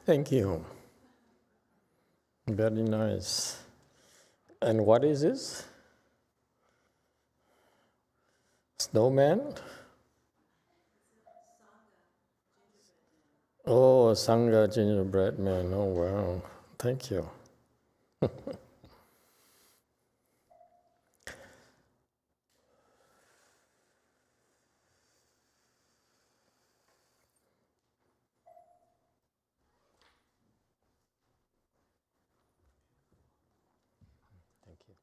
Thank you. Very nice. And what is this? Snowman? Oh, Sangha gingerbread man. Oh, wow. Thank you. Thank you.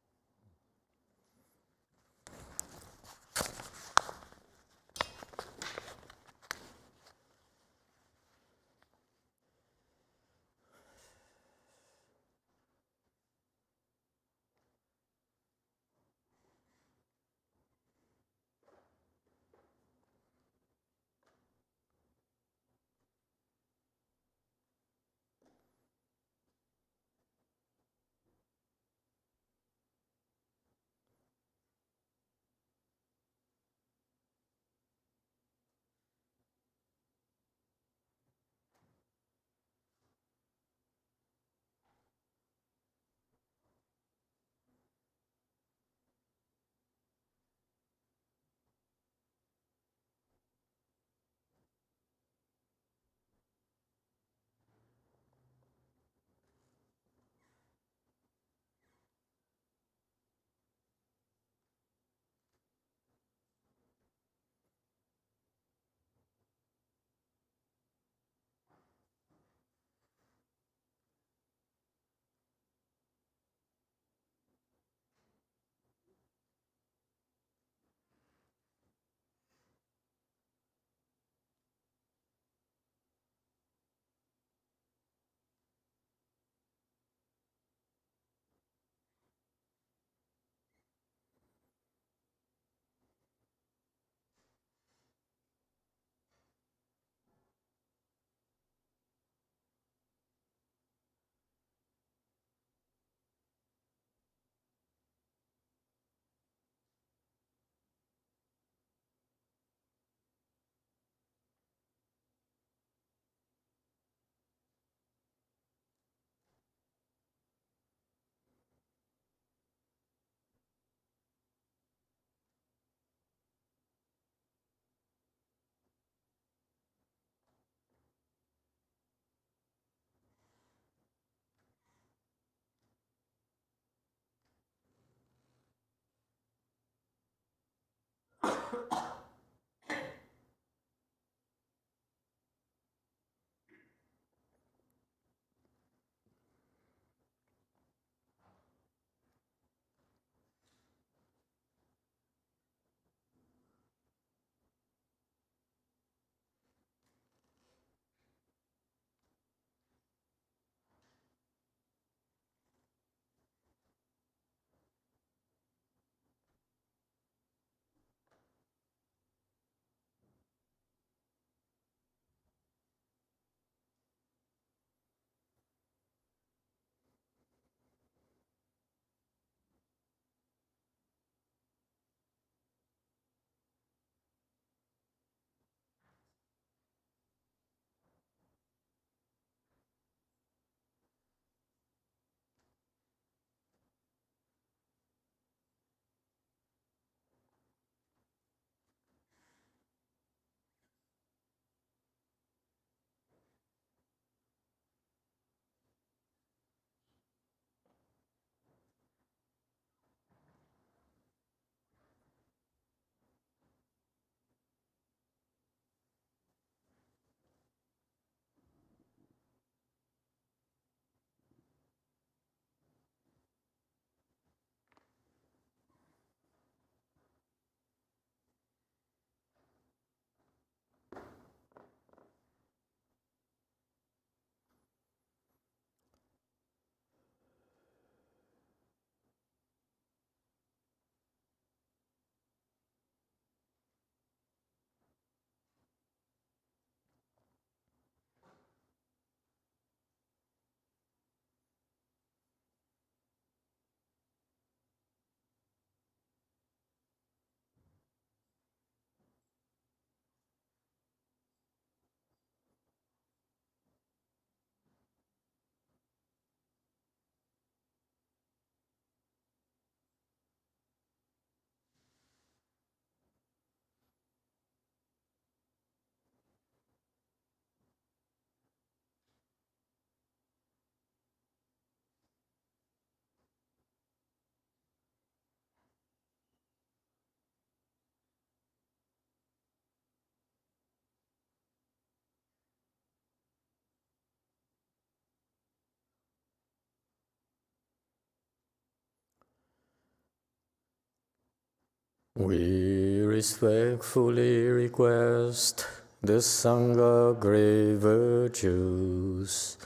We respectfully request the Sangha great virtues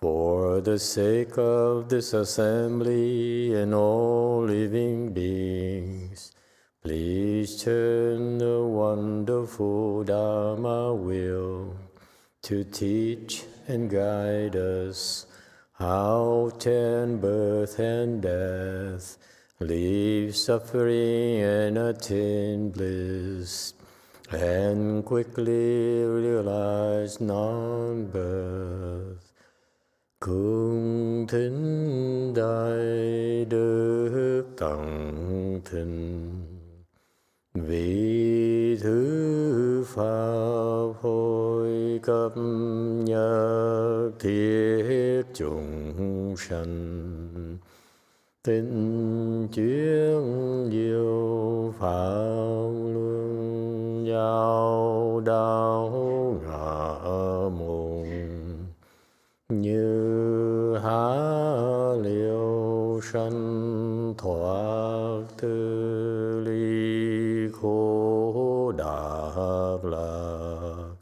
for the sake of this assembly and all living beings. Please turn the wonderful Dharma wheel to teach and guide us how to end birth and death, leave suffering and attain bliss, and quickly realize non-birth. Cung thính đại đức tận thịnh, vị thứ pháp hội cấp nhất thiết chúng sanh, tinh chuyên diệu pháp luân giao đạo ngã môn, như há liêu sanh thoát tư ly khổ đạc lạc,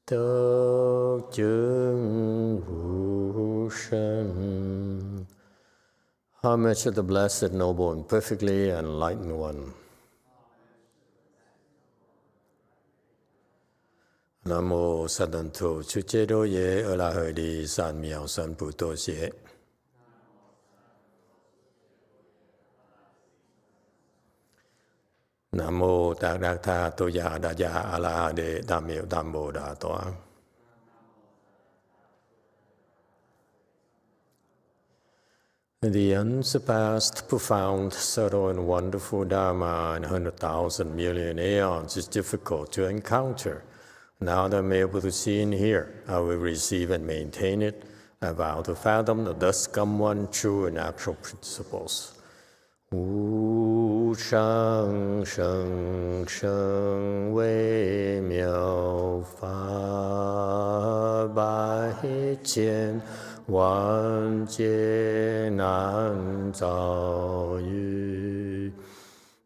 tất chứng vũ sanh. Homage to the Blessed, Noble, and Perfectly Enlightened One. Nam mô Sát Đàn Thù Chú Chế Đô Yế Ơ La Hời Đi San Miao San Bù Tô Xế. Nam mô Tạc Đạc Tha Tô Già Đà Già A La Đế Đàm Miệu Đàm Bồ Đà Tòa. The unsurpassed, profound, subtle, and wonderful Dharma in 100,000 million aeons is difficult to encounter. Now that I'm able to see and hear, I will receive and maintain it. I vow to fathom the thus come one true and actual principles. Wu shang sheng sheng wei miao fa bai jian wan jie nan zao yu.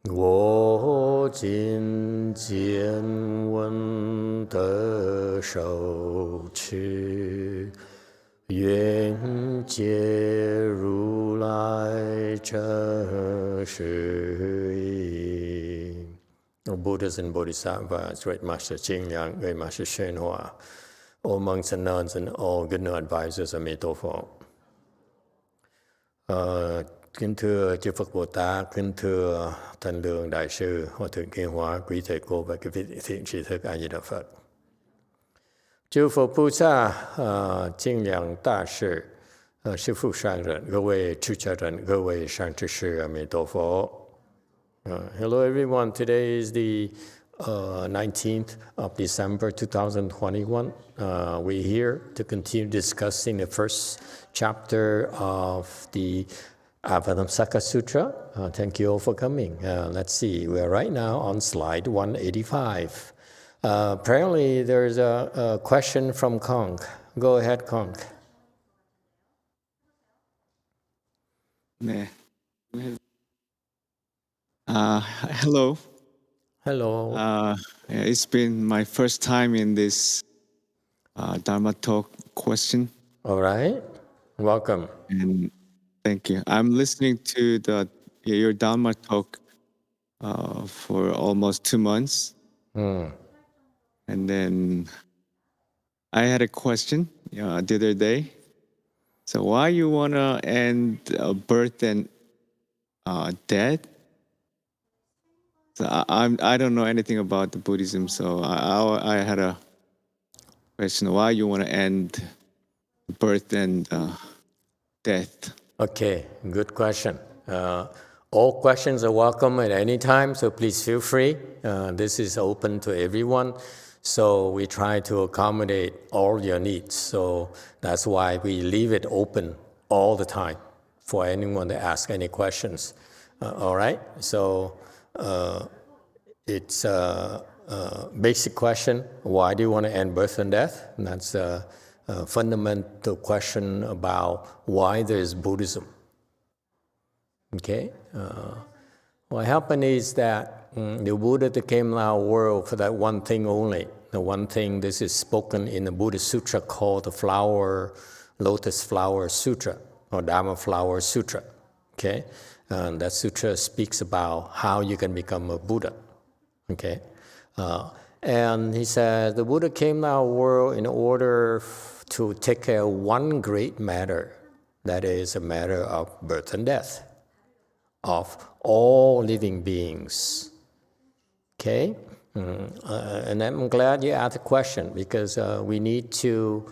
我今见闻得受持，愿解如来真实义。Buddhas and Bodhisattvas, Great Master Ching Yang, Great Master YongHua, all monks and nuns, and all good advisors, Emitofuo. Kính thưa chư Phật Bồ Tát, kính thưa Thanh Lương Đại sư, Hòa thượng Kiên Hóa, quý thầy cô và quý vị thiện tri thức A Di Đà Phật. Chư Phật Bồ Tát, Ching Yang Đại sư, sư phụ sang rận,各位出家人，各位上智师，阿弥陀佛。Hello everyone, today is the 19th of December 2021. We're here to continue discussing the first chapter of the Avatamsaka Sutra. Thank you all for coming. Let's see, we're right now on slide 185. Apparently there's a question from Kong. Go ahead, Kong. Hello. Hello. It's been my first time in this Dharma talk question. All right. Welcome. And thank you. I'm listening to your Dharma talk for almost 2 months. And then I had a question the other day. So why you want to end birth and death? So I don't know anything about the Buddhism, so I had a question. Why you want to end birth and death? Okay, good question. All questions are welcome at any time, so please feel free. This is open to everyone, so we try to accommodate all your needs. So that's why we leave it open all the time for anyone to ask any questions. All right, so it's a basic question. Why do you want to end birth and death? And that's a fundamental question about why there is Buddhism. Okay, What happened is that the Buddha that came in our world for that one thing only. The one thing, this is spoken in the Buddhist Sutra called the Lotus Flower Sutra, or Dharma Flower Sutra. Okay? And that sutra speaks about how you can become a Buddha. Okay? And he said, the Buddha came to our world in order to take care of one great matter. That is a matter of birth and death of all living beings. Okay? And I'm glad you asked the question, because we need to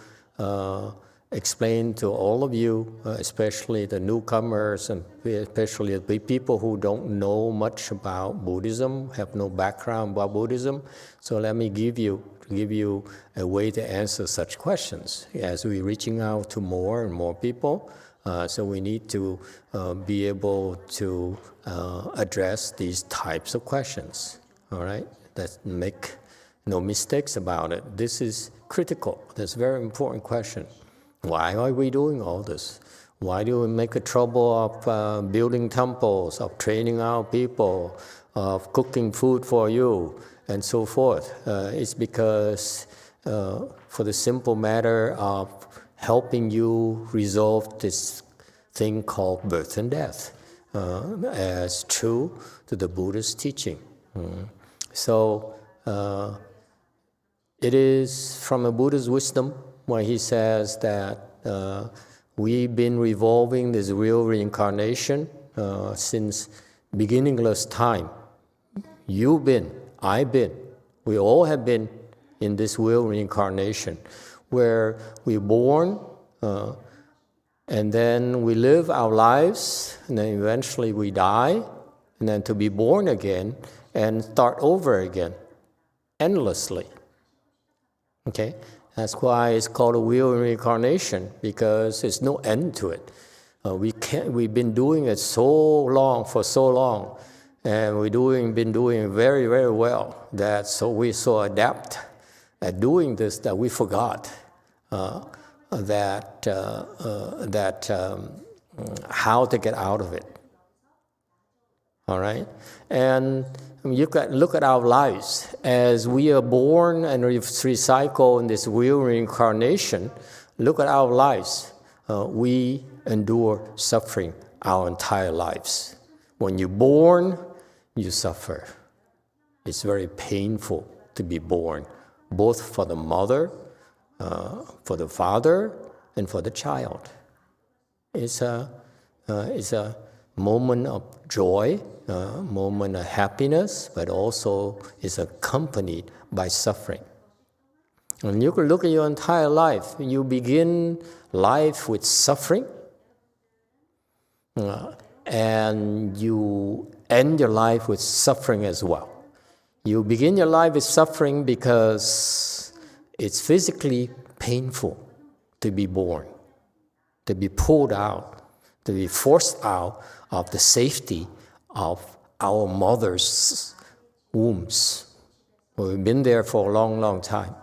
explain to all of you, especially the newcomers and especially the people who don't know much about Buddhism, have no background about Buddhism. So let me give you a way to answer such questions. As we're reaching out to more and more people, so we need to be able to address these types of questions. All right? That make no mistakes about it. This is critical. That's a very important question. Why are we doing all this? Why do we make a trouble of building temples, of training our people, of cooking food for you, and so forth? It's because for the simple matter of helping you resolve this thing called birth and death, as true to the Buddha's teaching. So it is from a Buddha's wisdom where he says that we've been revolving this real reincarnation since beginningless time. You've been, I've been, we all have been in this real reincarnation where we're born and then we live our lives and then eventually we die and then to be born again and start over again, endlessly. Okay? That's why it's called a wheel of reincarnation, because there's no end to it. We've been doing it for so long, and been doing very, very well, that so we're so adept at doing this that we forgot how to get out of it. All right? And you can look at our lives. As we are born and recycle in this real reincarnation, look at our lives. We endure suffering our entire lives. When you're born, you suffer. It's very painful to be born, both for the mother, for the father, and for the child. It's a moment of joy, a moment of happiness, but also is accompanied by suffering. And you can look at your entire life. You begin life with suffering, and you end your life with suffering as well. You begin your life with suffering because it's physically painful to be born, to be pulled out, to be forced out of the safety of our mother's wombs. We've been there for a long, long time.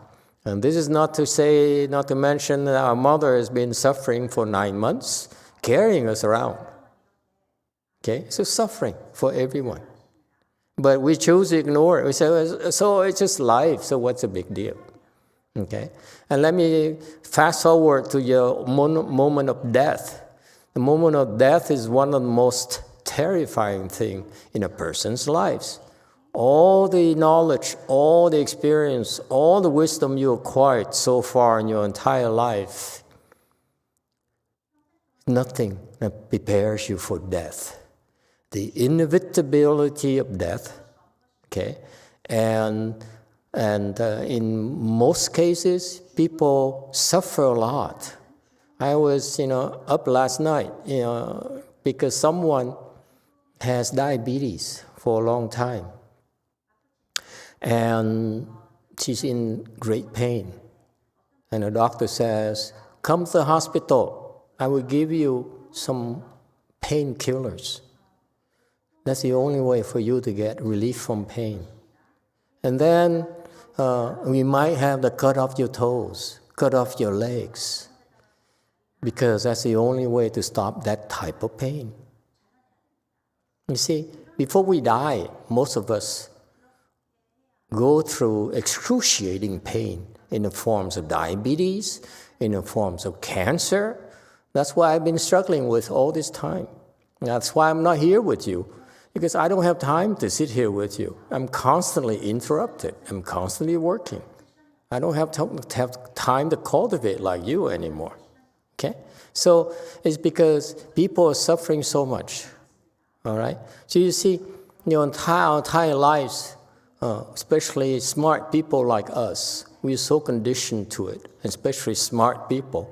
And this is not to mention that our mother has been suffering for 9 months, carrying us around. Okay, so suffering for everyone. But we choose to ignore it. We say, so it's just life, so what's the big deal? Okay, and let me fast forward to your moment of death. The moment of death is one of the most terrifying things in a person's lives. All the knowledge, all the experience, all the wisdom you acquired so far in your entire life, nothing that prepares you for death. The inevitability of death, okay, and in most cases, people suffer a lot. I was, up last night, because someone has diabetes for a long time. And she's in great pain. And the doctor says, come to the hospital. I will give you some painkillers. That's the only way for you to get relief from pain. And then we might have to cut off your toes, cut off your legs, because that's the only way to stop that type of pain. You see, before we die, most of us go through excruciating pain in the forms of diabetes, in the forms of cancer. That's what I've been struggling with all this time. That's why I'm not here with you, because I don't have time to sit here with you. I'm constantly interrupted. I'm constantly working. I don't have time to cultivate like you anymore. Okay? So it's because people are suffering so much. All right? So you see, our entire lives, especially smart people like us, we're so conditioned to it, especially smart people.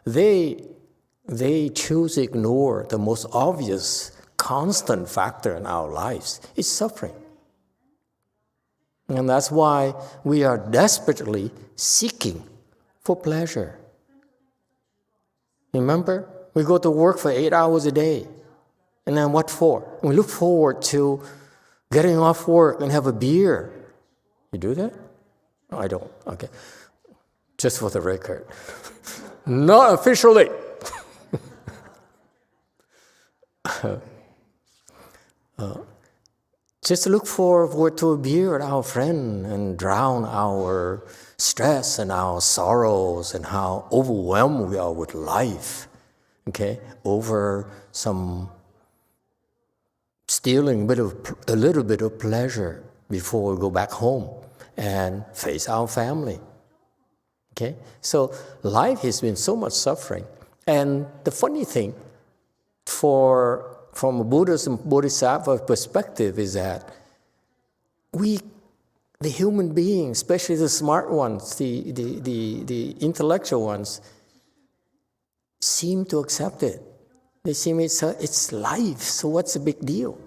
They choose to ignore the most obvious, constant factor in our lives. It's suffering. And that's why we are desperately seeking for pleasure. Remember, we go to work for 8 hours a day. And then what for? We look forward to getting off work and have a beer. You do that? No, I don't. Okay. Just for the record. Not officially. Just look forward to a beer with our friend and drown our stress and our sorrows and how overwhelmed we are with life, okay, over some stealing a little bit of pleasure before we go back home and face our family. Okay? So life has been so much suffering. And the funny thing, from a Buddhist and Bodhisattva perspective, is that we, the human beings, especially the smart ones, the intellectual ones, seem to accept it. They seem it's life, so what's the big deal?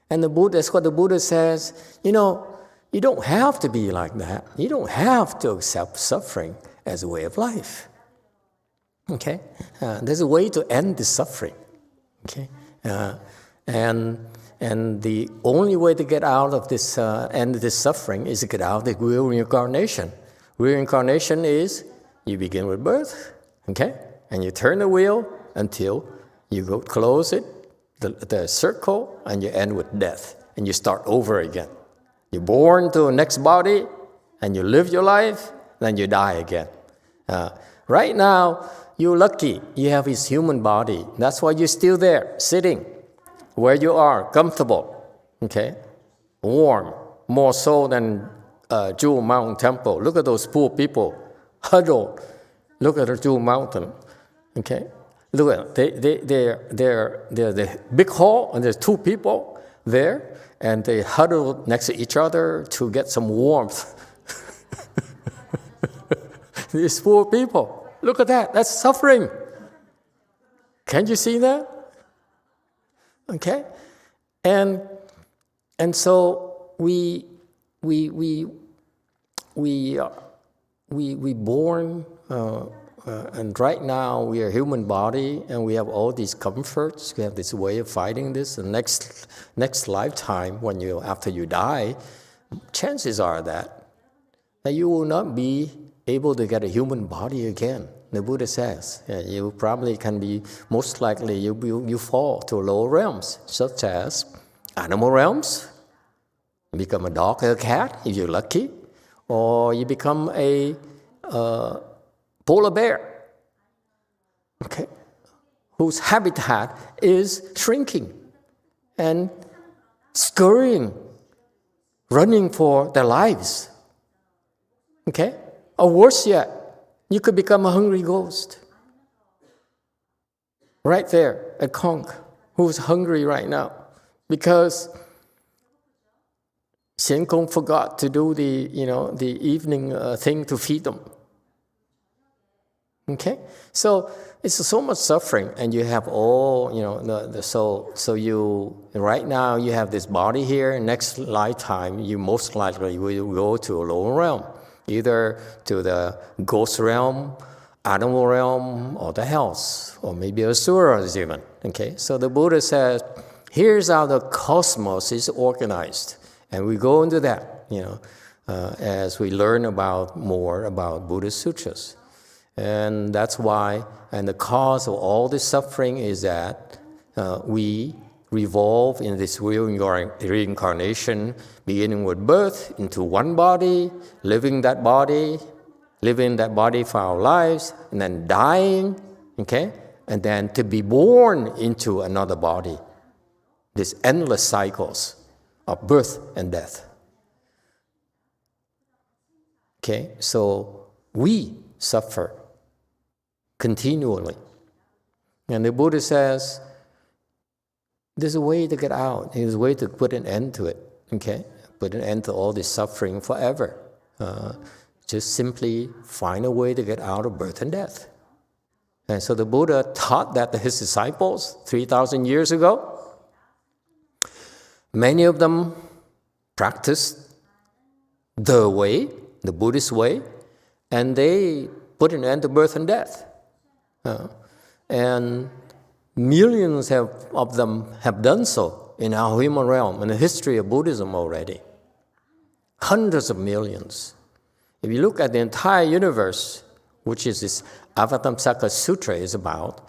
And that's what the Buddha says, you don't have to be like that. You don't have to accept suffering as a way of life. Okay? There's a way to end the suffering. Okay? And the only way to get out of this, end this suffering is to get out of the wheel reincarnation. Reincarnation is you begin with birth, okay? And you turn the wheel until you go close it, the circle, and you end with death. And you start over again. You're born to a next body, and you live your life, then you die again. Right now, you're lucky. You have this human body. That's why you're still there, sitting where you are, comfortable, okay? Warm, more so than Jewel Mountain Temple. Look at those poor people huddled. Look at the Jewel Mountain, okay? Look at they're the big hall, and there's 2 people there, and they huddle next to each other to get some warmth. These poor people. Look at that. That's suffering. Can you see that? Okay, and so we born, and right now we are a human body, and we have all these comforts. We have this way of fighting this. And next lifetime, after you die, chances are that you will not be able to get a human body again. The Buddha says you probably can be, most likely you fall to lower realms, such as animal realms. You become a dog or a cat if you're lucky, or you become a polar bear, okay, whose habitat is shrinking and scurrying, running for their lives. Okay? Or worse yet, you could become a hungry ghost. Right there, a conch who's hungry right now because Xian Kong forgot to do the evening thing to feed them. Okay, so it's so much suffering, and you have all so you right now you have this body here. Next lifetime, you most likely will go to a lower realm, either to the ghost realm, animal realm, or the hells, or maybe asuras even. Okay, so the Buddha says, here's how the cosmos is organized, and we go into that, as we learn more about Buddhist sutras. And that's why, and the cause of all this suffering is that we revolve in this reincarnation, beginning with birth into one body, living that body for our lives, and then dying, okay? And then to be born into another body. These endless cycles of birth and death. Okay, so we suffer continually. And the Buddha says, there's a way to get out. There's a way to put an end to it, okay? Put an end to all this suffering forever. Just simply find a way to get out of birth and death. And so the Buddha taught that to his disciples 3,000 years ago. Many of them practiced the way, the Buddhist way, and they put an end to birth and death. And millions of them have done so in our human realm, in the history of Buddhism already. Hundreds of millions. If you look at the entire universe, which is this Avatamsaka Sutra is about,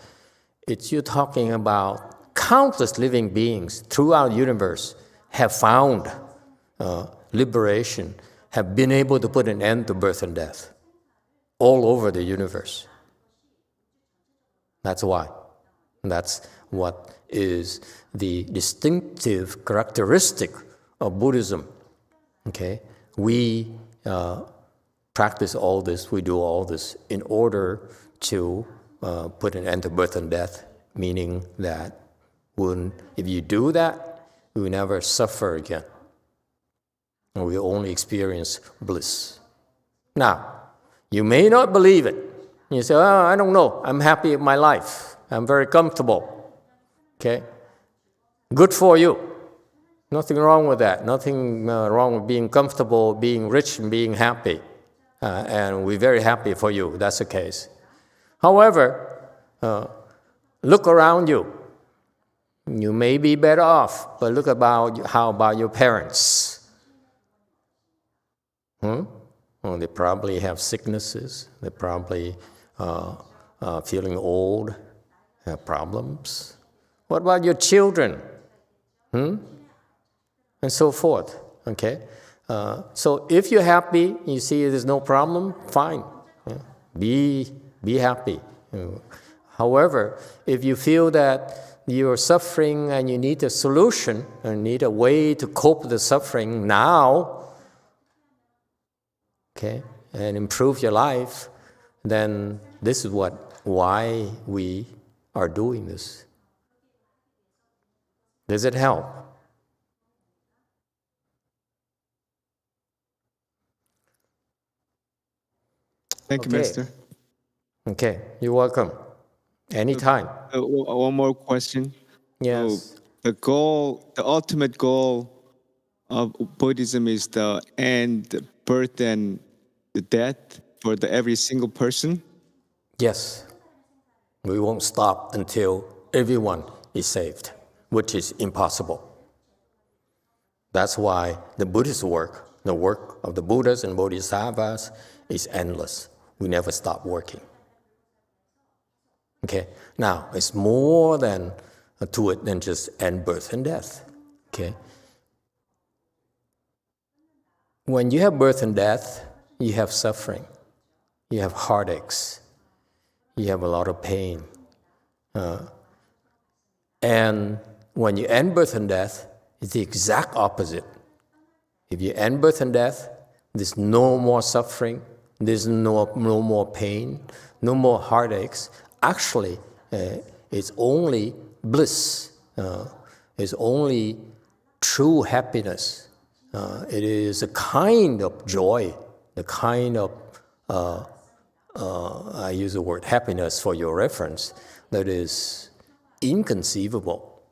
you're talking about countless living beings throughout the universe have found liberation, have been able to put an end to birth and death all over the universe. That's why. That's what is the distinctive characteristic of Buddhism. Okay? We practice all this, we do all this in order to put an end to birth and death, meaning that if you do that, you will never suffer again. And we only experience bliss. Now, you may not believe it. You say, oh, I don't know, I'm happy with my life. I'm very comfortable. Okay? Good for you. Nothing wrong with that. Nothing wrong with being comfortable, being rich, and being happy. And we're very happy for you. That's the case. However, look around you. You may be better off, but look how about your parents? Well, they probably have sicknesses. They probably feeling old, have problems. What about your children? And so forth. Okay. So if you're happy, you see there's no problem, fine. Be happy. However, if you feel that you're suffering and you need a solution and need a way to cope with the suffering now, okay, and improve your life, then this is why we are doing this. Does it help? Thank you, Master. Okay, you're welcome. Anytime. One more question. Yes. So the ultimate goal of Buddhism is the end birth and the death for every single person? Yes. We won't stop until everyone is saved, which is impossible. That's why the Buddhist work, the work of the Buddhas and Bodhisattvas, is endless. We never stop working. Okay? Now, it's more to it than just end birth and death. Okay? When you have birth and death, you have suffering. You have heartaches. You have a lot of pain. And when you end birth and death, it's the exact opposite. If you end birth and death, there's no more suffering, there's no more pain, no more heartaches. Actually, it's only bliss. It's only true happiness. It is a kind of joy, the kind of, I use the word happiness for your reference, that is inconceivable,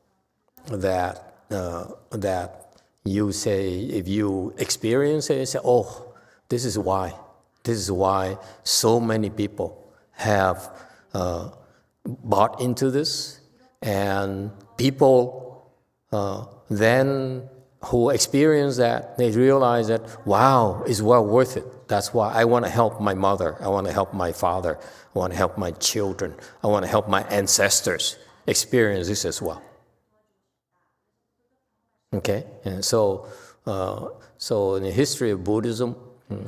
that you say, if you experience it, you say, oh, this is why so many people have bought into this, and people then who experience that, they realize that, wow, it's well worth it. That's why I want to help my mother, I want to help my father, I want to help my children, I want to help my ancestors experience this as well. Okay, and so in the history of Buddhism,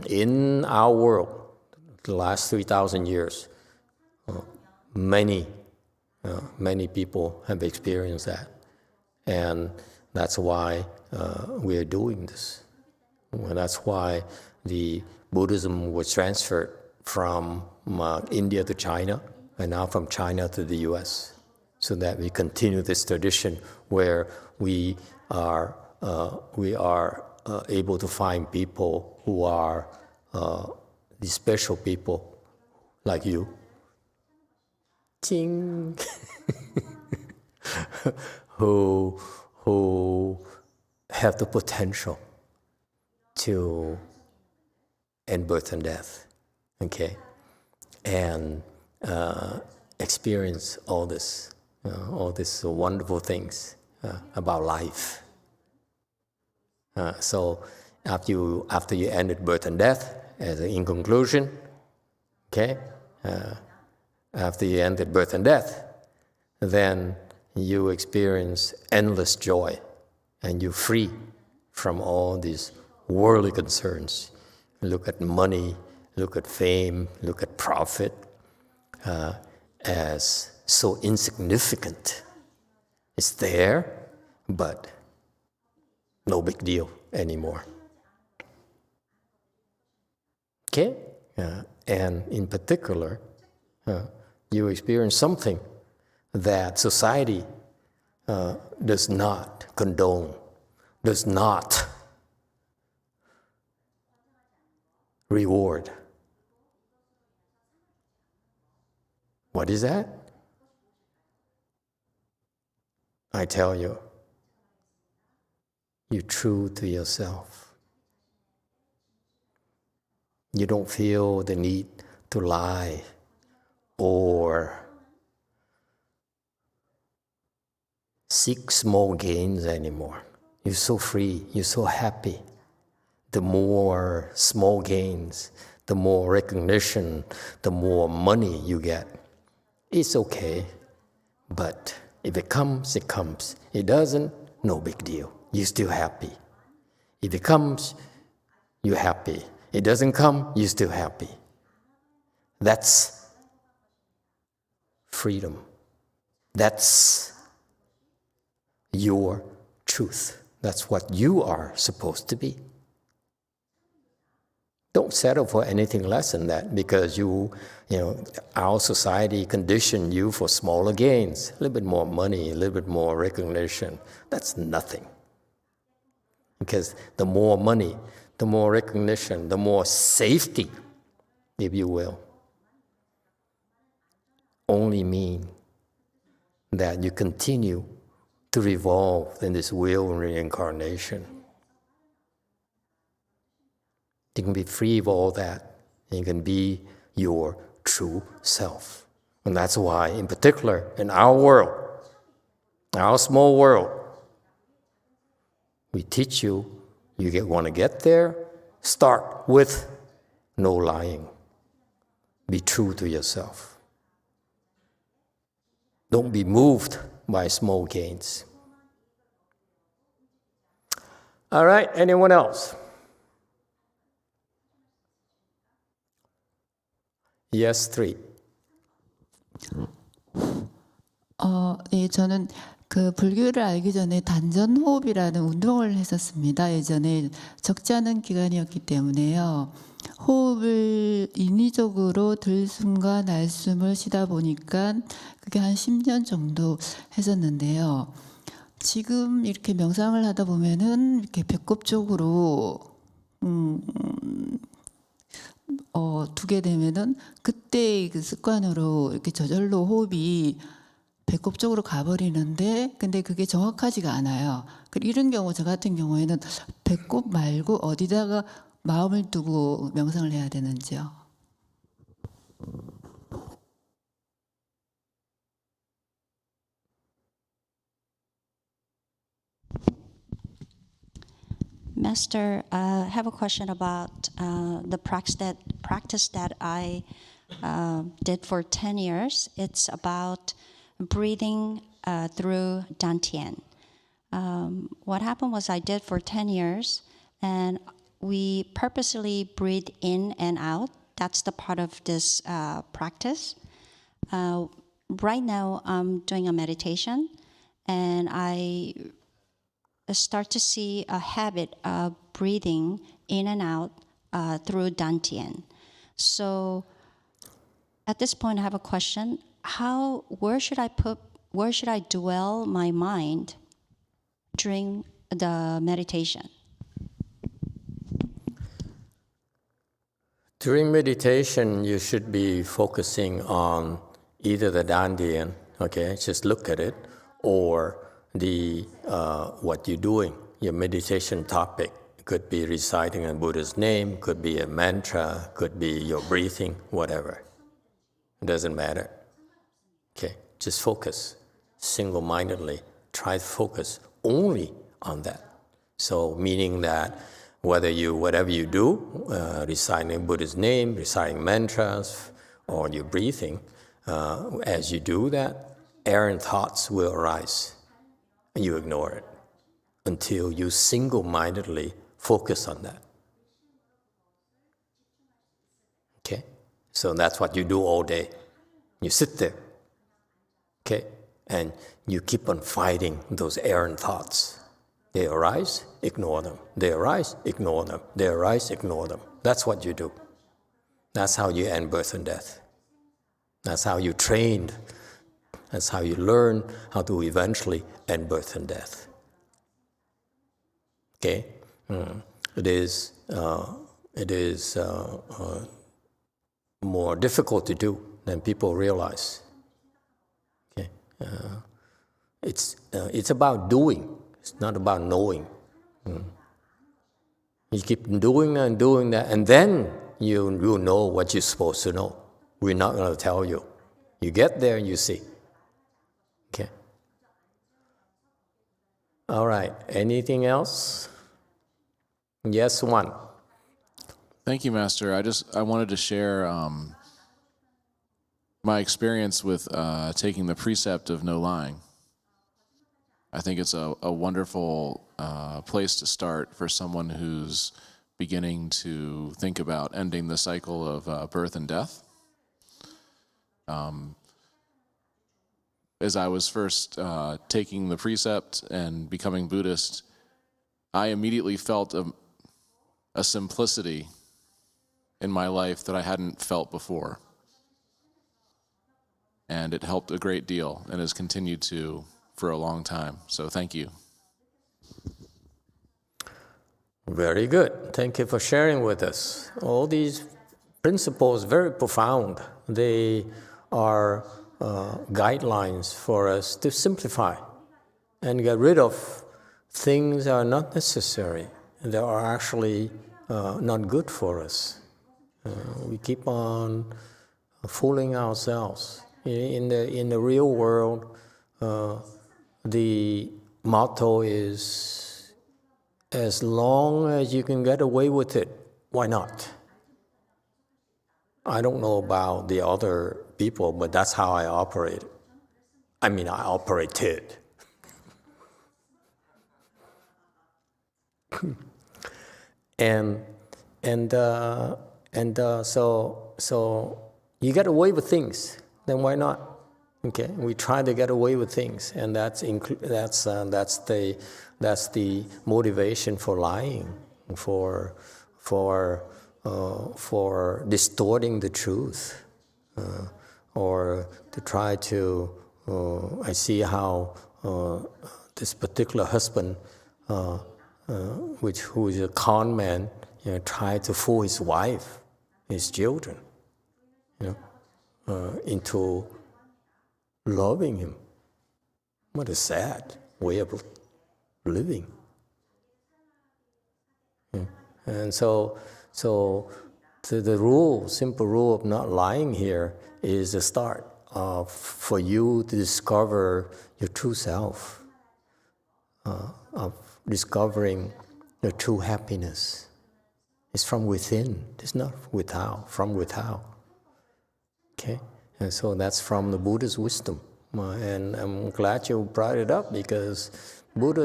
in our world, the last 3,000 years, many people have experienced that, and that's why we are doing this. And that's why the Buddhism was transferred from India to China, and now from China to the U.S., so that we continue this tradition where we are able to find people who are the special people like you, Ching, who have the potential to end birth and death, okay, and experience all these wonderful things about life. So after you ended birth and death, in conclusion, okay, after you ended birth and death, then you experience endless joy, and you're free from all these worldly concerns. Look at money, look at fame, look at profit as so insignificant. It's there, but no big deal anymore. Okay? And in particular, you experience something that society does not condone, does not reward. What is that? I tell you, you're true to yourself. You don't feel the need to lie or seek small gains anymore. You're so free, you're so happy. The more small gains, the more recognition, the more money you get. It's okay, but if it comes, it comes. It doesn't, no big deal. You're still happy. If it comes, you're happy. It doesn't come, you're still happy. That's freedom. That's your truth. That's what you are supposed to be. Don't settle for anything less than that, because our society conditioned you for smaller gains, a little bit more money, a little bit more recognition. That's nothing. Because the more money, the more recognition, the more safety, if you will, only mean that you continue to revolve in this wheel of reincarnation. You can be free of all that, and you can be your true self. And that's why, in particular, in our world, our small world, we teach you, want to get there, start with no lying. Be true to yourself. Don't be moved by small gains. All right, anyone else? Yes, 3. 네, 저는 그 불교를 알기 전에 단전 호흡이라는 운동을 했었습니다. 예전에 적지 않은 기간이었기 때문에요. 호흡을 인위적으로 들숨과 날숨을 쉬다 보니까 그게 한 10년 정도 했었는데요. 지금 이렇게 명상을 하다 보면은 이렇게 배꼽 쪽으로 두게 되면은 그때 그 습관으로 이렇게 저절로 호흡이 배꼽 쪽으로 가버리는데, 근데 그게 정확하지가 않아요. 이런 경우, 저 같은 경우에는 배꼽 말고 어디다가 마음을 두고 명상을 해야 되는지요? Master, I have a question about the practice that I did for 10 years. It's about breathing through dantian. what happened was I did for 10 years, and we purposely breathe in and out. That's the part of this practice. Right now, I'm doing a meditation, and I start to see a habit of breathing in and out through Dantian. So at this point, I have a question. Where should I dwell my mind during the meditation? During meditation, you should be focusing on either the Dantian, okay, just look at it, or the what you're doing, your meditation topic. Could be reciting a Buddha's name, could be a mantra, could be your breathing, whatever. It doesn't matter. Okay, just focus single-mindedly. Try to focus only on that. So meaning that whatever you do, reciting Buddha's name, reciting mantras, or your breathing, as you do that, errant thoughts will arise, and you ignore it until you single-mindedly focus on that. Okay? So that's what you do all day. You sit there, okay? And you keep on fighting those errant thoughts. They arise, ignore them. They arise, ignore them. They arise, ignore them. That's what you do. That's how you end birth and death. That's how you trained. That's how you learn how to eventually end birth and death. Okay? It is more difficult to do than people realize. Okay? It's about doing. It's not about knowing. You keep doing and doing that, and then you know what you're supposed to know. We're not going to tell you. You get there and you see. Okay? All right. Anything else? Yes, one. Thank you, Master. I wanted to share my experience with taking the precept of no lying. I think it's a wonderful place to start for someone who's beginning to think about ending the cycle of birth and death. As I was first taking the precept and becoming Buddhist, I immediately felt a simplicity in my life that I hadn't felt before. And it helped a great deal and has continued to for a long time. So thank you. Very good. Thank you for sharing with us. All these principles, very profound. They are guidelines for us to simplify and get rid of things that are not necessary, that are actually not good for us. We keep on fooling ourselves. In the real world, the motto is, as long as you can get away with it, why not? I don't know about the other people, but that's how I operate. I mean, I operated. So you get away with things, then why not? Okay, we try to get away with things, and that's the motivation for lying, for distorting the truth, or to try to. I see how this particular husband, who is a con man, tried to fool his wife, his children, into loving him. What a sad way of living. And so the simple rule of not lying here is the start for you to discover your true self, of discovering your true happiness. It's from within. It's not without, from without. Okay? And so that's from the Buddha's wisdom. And I'm glad you brought it up because Buddha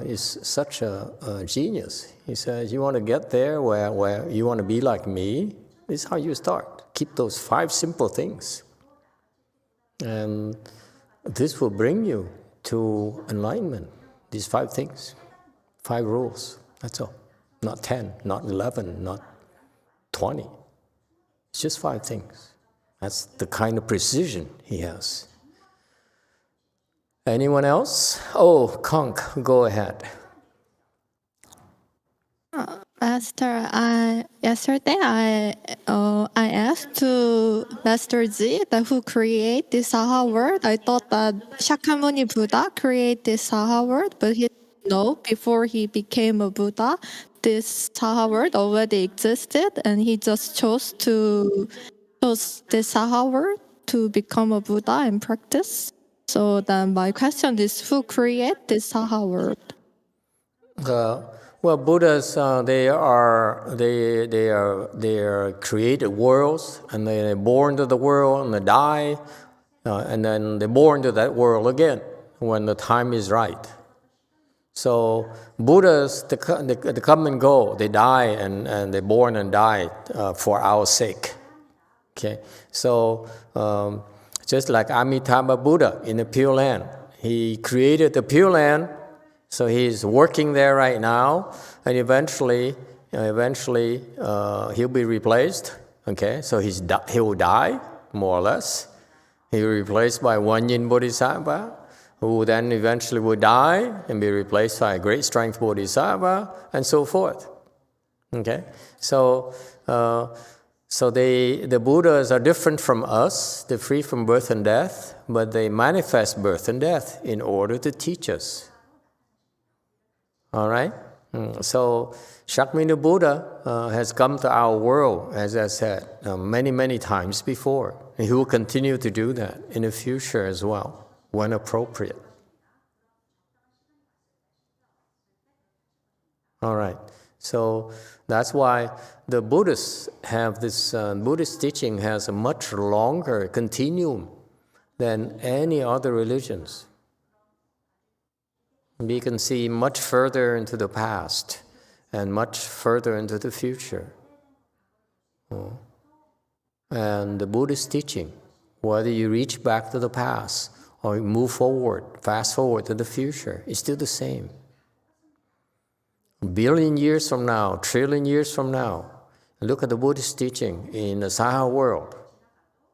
is such a genius. He says, you want to get there where you want to be like me? This is how you start. Keep those 5 simple things. And this will bring you to enlightenment. These 5 things, 5 rules, that's all. Not 10, not 11, not 20. It's just 5 things. That's the kind of precision he has. Anyone else? Oh, Conk, go ahead. Master, yesterday I asked to Master Ji that who create this Saha world. I thought that Shakyamuni Buddha created this Saha world, but he didn't know before he became a Buddha, this Saha world already existed, and he just chose this Saha world to become a Buddha and practice. So then my question is, who created this Saha world? Well, Buddhas they are created worlds, and they're born into the world and they die, and then they're born into that world again when the time is right. So Buddhas they come and go, they die and they're born and die for our sake. Okay, so. Just like Amitabha Buddha in the Pure Land. He created the Pure Land, so he's working there right now, and eventually he'll be replaced. Okay, so he will die, more or less. He'll be replaced by Wanyin Bodhisattva, who then eventually will die and be replaced by a great strength Bodhisattva, and so forth. Okay, so the Buddhas are different from us. They're free from birth and death, but they manifest birth and death in order to teach us. All right? So Shakyamuni Buddha has come to our world, as I said, many, many times before. And he will continue to do that in the future as well, when appropriate. All right. So that's why the Buddhists have this, Buddhist teaching has a much longer continuum than any other religions. We can see much further into the past and much further into the future. And the Buddhist teaching, whether you reach back to the past or move forward, fast forward to the future, is still the same. A billion years from now, trillion years from now, look at the Buddhist teaching in the Saha world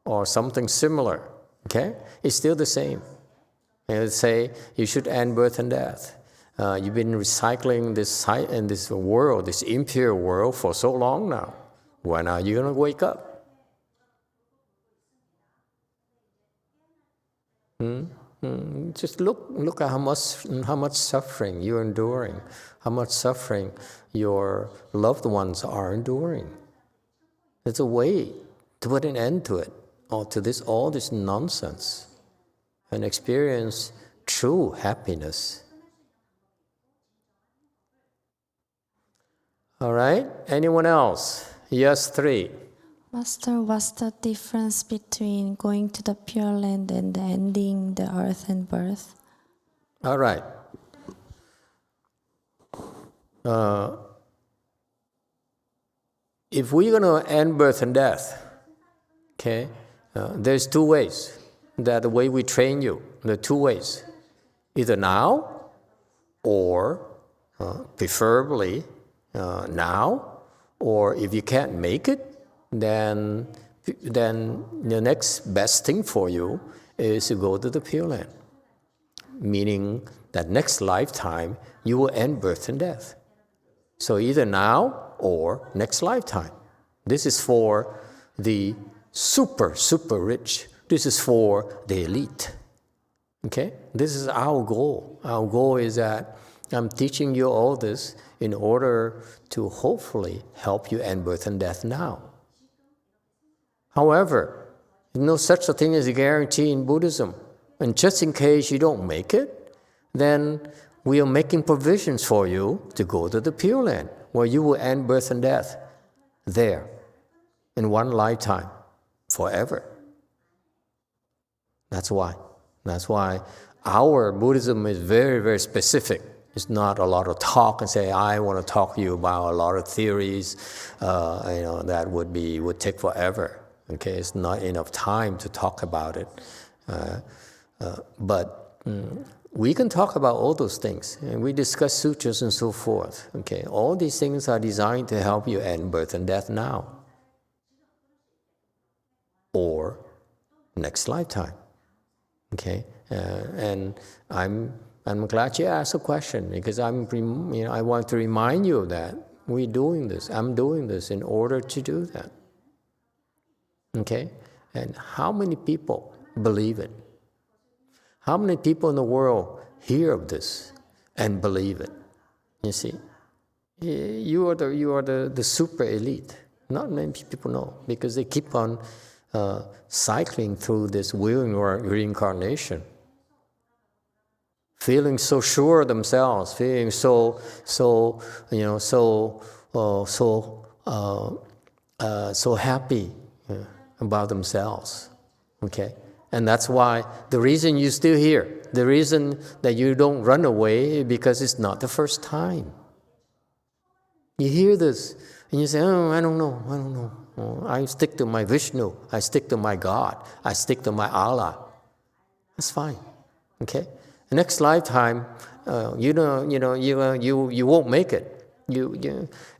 or something similar, okay? It's still the same. They would say you should end birth and death. You've been recycling this in this world, this impure world, for so long now. When are you going to wake up? Just look at how much suffering you're enduring, how much suffering your loved ones are enduring. There's a way to put an end to it, or to all this nonsense, and experience true happiness. All right? Anyone else? Yes, 3. Master, what's the difference between going to the Pure Land and ending the earth and birth? All right. If we're going to end birth and death, okay, there's 2 ways. That the way we train you, there are 2 ways. Either now, or preferably now, or if you can't make it, then the next best thing for you is to go to the Pure Land. Meaning that next lifetime, you will end birth and death. So either now or next lifetime. This is for the super, super rich. This is for the elite. Okay? This is our goal. Our goal is that I'm teaching you all this in order to hopefully help you end birth and death now. However, there's no such a thing as a guarantee in Buddhism. And just in case you don't make it, then we are making provisions for you to go to the Pure Land, where you will end birth and death there in one lifetime, forever. That's why. That's why our Buddhism is very, very specific. It's not a lot of talk and say, I want to talk to you about a lot of theories. That would take forever. Okay, it's not enough time to talk about it. But we can talk about all those things, and we discuss sutras and so forth. Okay, all these things are designed to help you end birth and death now, or next lifetime. Okay, and I'm glad you asked a question, because I want to remind you that we're doing this. I'm doing this in order to do that. Okay, and how many people believe it? How many people in the world hear of this and believe it? You see, you are the super elite. Not many people know, because they keep on cycling through this willing reincarnation, feeling so sure of themselves, feeling so happy about themselves. Okay. And that's why the reason you're still here, the reason that you don't run away, because it's not the first time. You hear this, and you say, oh, I don't know. Oh, I stick to my Vishnu, I stick to my God, I stick to my Allah. That's fine, okay? The next lifetime, you won't make it.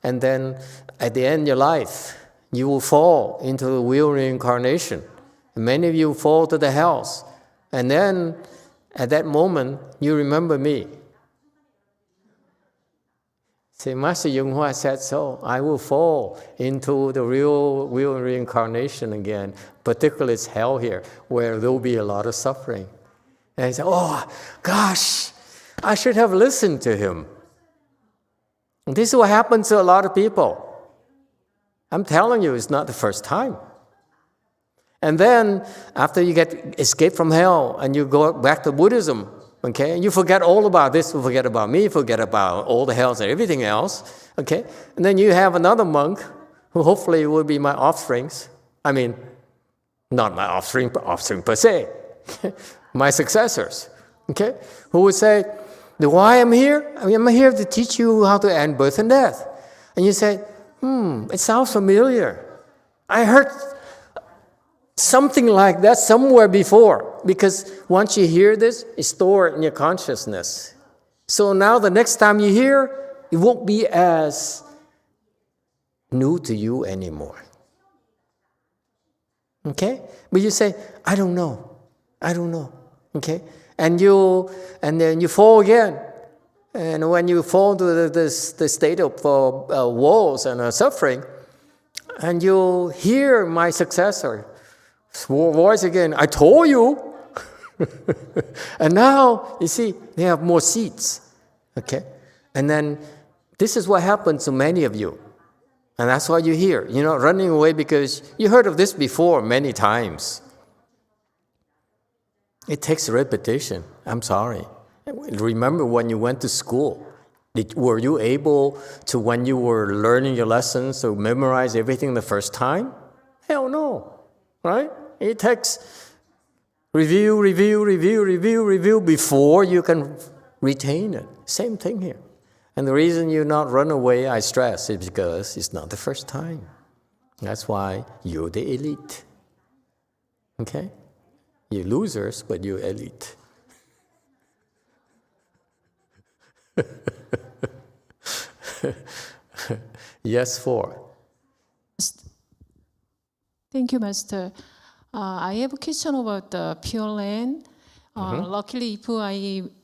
And then at the end of your life, you will fall into the wheel reincarnation. Many of you fall to the hells. And then, at that moment, you remember me. Say, Master YongHua said so. I will fall into the real reincarnation again. Particularly it's hell here, where there will be a lot of suffering. And I say, oh, gosh, I should have listened to him. And this is what happens to a lot of people. I'm telling you, it's not the first time. And then, after you escape from hell and you go back to Buddhism, okay, you forget all about this, you forget about me, you forget about all the hells and everything else, okay? And then you have another monk who hopefully will be my offsprings. I mean, not my offspring per se, my successors, okay? Who would say, why I'm here? I'm here to teach you how to end birth and death. And you say, it sounds familiar. I heard something like that somewhere before, because once you hear this, it's stored in your consciousness. So now the next time you hear, it won't be as new to you anymore. Okay? But you say, I don't know. Okay? And then you fall again. And when you fall to the state of woes and suffering, and you hear my successor voice again, I told you. And now, you see, they have more seats. Okay? And then this is what happens to many of you. And that's why you hear. You're not running away because you heard of this before many times. It takes repetition. I'm sorry. Remember when you went to school, were you able to, when you were learning your lessons, to memorize everything the first time? Hell no, right? It takes review before you can retain it. Same thing here. And the reason you not run away, I stress, is because it's not the first time. That's why you're the elite. Okay? You're losers, but you're elite. Yes, 4. Thank you, Master. I have a question about the Pure Land. Luckily, if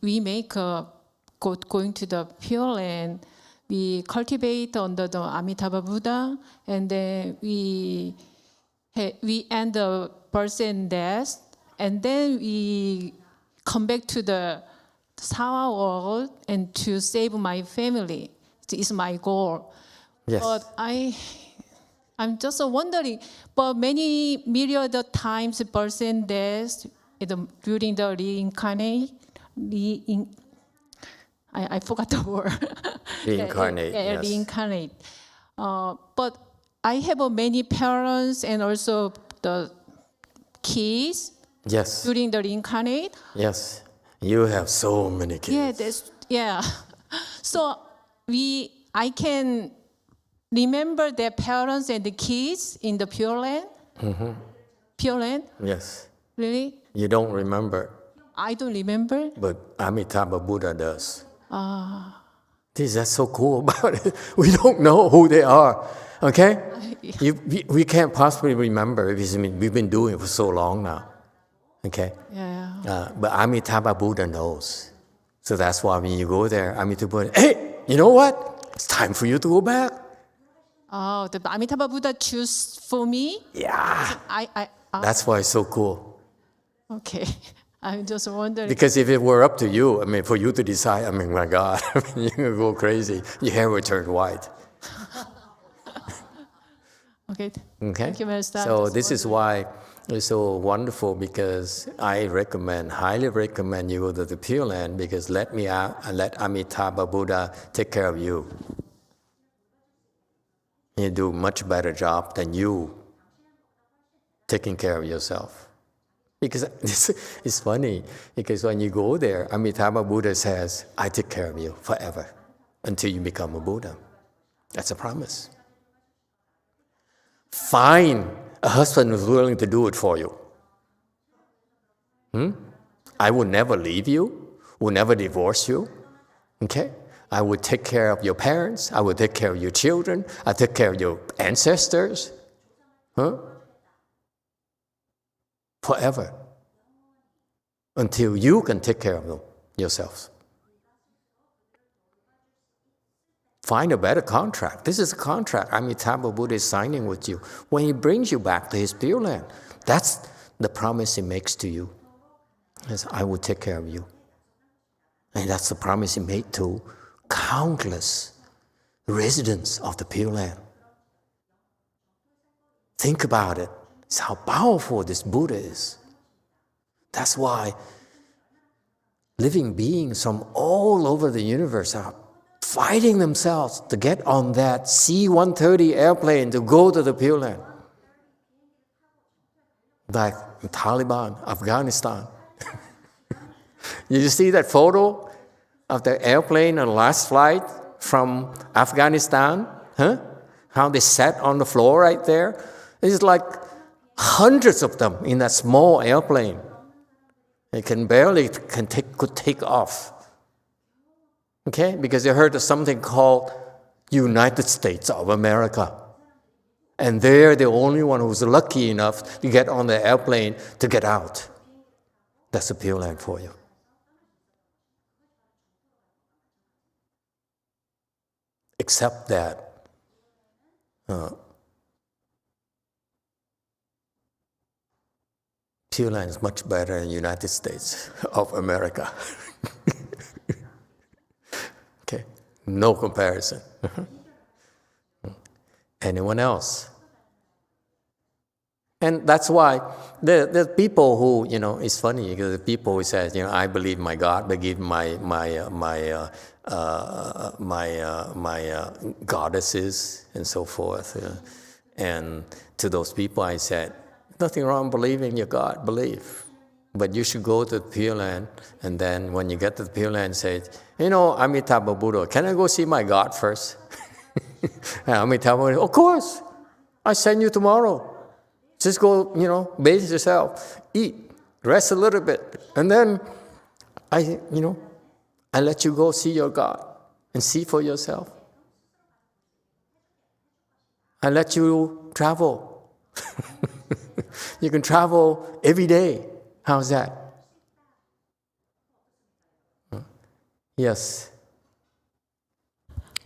we make going to the Pure Land, we cultivate under the Amitabha Buddha, and then we end the birth and death, and then we come back to the Sawa world and to save my family. It's my goal. Yes. But I'm just wondering, but many myriad of times birth and death during the reincarnate, I forgot the word. Reincarnate, yes. Reincarnate. But I have many parents and also the kids. Yes. during the reincarnate. Yes. You have so many kids. Yeah. So I can remember their parents and the kids in the Pure Land. Pure Land. Yes. Really? You don't remember, I don't remember. but Amitabha Buddha does. That's so cool about it. We don't know who they are. Okay? We can't possibly remember because we've been doing it for so long now. Okay? Yeah. But Amitabha Buddha knows. So that's why when you go there, Amitabha Buddha, hey, you know what? It's time for you to go back. Oh, the Amitabha Buddha choose for me? Yeah. I That's why it's so cool. okay. I'm just wondering. Because if it were up to you, for you to decide, my God, you're going to go crazy. Your hair would turn white. Okay. Okay? you, Master. So this is why it's so wonderful, because I highly recommend you go to the Pure Land, because let Amitabha Buddha take care of you. You do a much better job than you taking care of yourself. Because it's funny, because when you go there, Amitabha Buddha says, I take care of you forever until you become a Buddha. That's a promise. Find a husband who's willing to do it for you. I will never leave you, will never divorce you. Okay? I will take care of your parents, I will take care of your children, I take care of your ancestors. Forever. Until you can take care of them yourselves. Find a better contract. This is a contract Amitabha Buddha is signing with you. When he brings you back to his Pure Land, that's the promise he makes to you. Yes, I will take care of you. And that's the promise he made to countless residents of the Pure Land. Think about it. It's how powerful this Buddha is. That's why living beings from all over the universe are fighting themselves to get on that C-130 airplane to go to the Pure Land. Like Taliban, Afghanistan. Did you see that photo of the airplane on the last flight from Afghanistan? How they sat on the floor right there? It's like hundreds of them in that small airplane. They could take off. Okay? Because they heard of something called United States of America. And they're the only one who's lucky enough to get on the airplane to get out. That's the Pure Land for you. Except that Pure Land is much better than the United States of America. Okay, no comparison. Anyone else? And that's why the people who, it's funny, because the people who says, I believe my God, believe my goddesses and so forth. And to those people I said, nothing wrong believing your God, believe. But you should go to the Pure Land, and then when you get to the Pure Land, say, Amitabha Buddha, can I go see my God first? And Amitabha Buddha, of course, I send you tomorrow. Just go, bathe yourself, eat, rest a little bit, and then I let you go see your God and see for yourself. I let you travel. You can travel every day. How's that? Yes.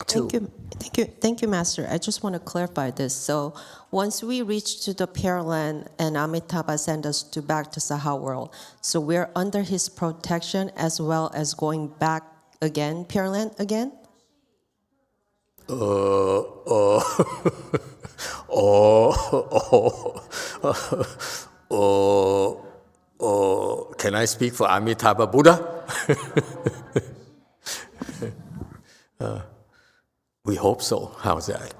Thank you, Master. I just want to clarify this. So once we reach to the Pure Land and Amitabha send us back to Saha world, so we're under his protection as well as going back again, Pure Land again? Can I speak for Amitabha Buddha? We hope so. How's that?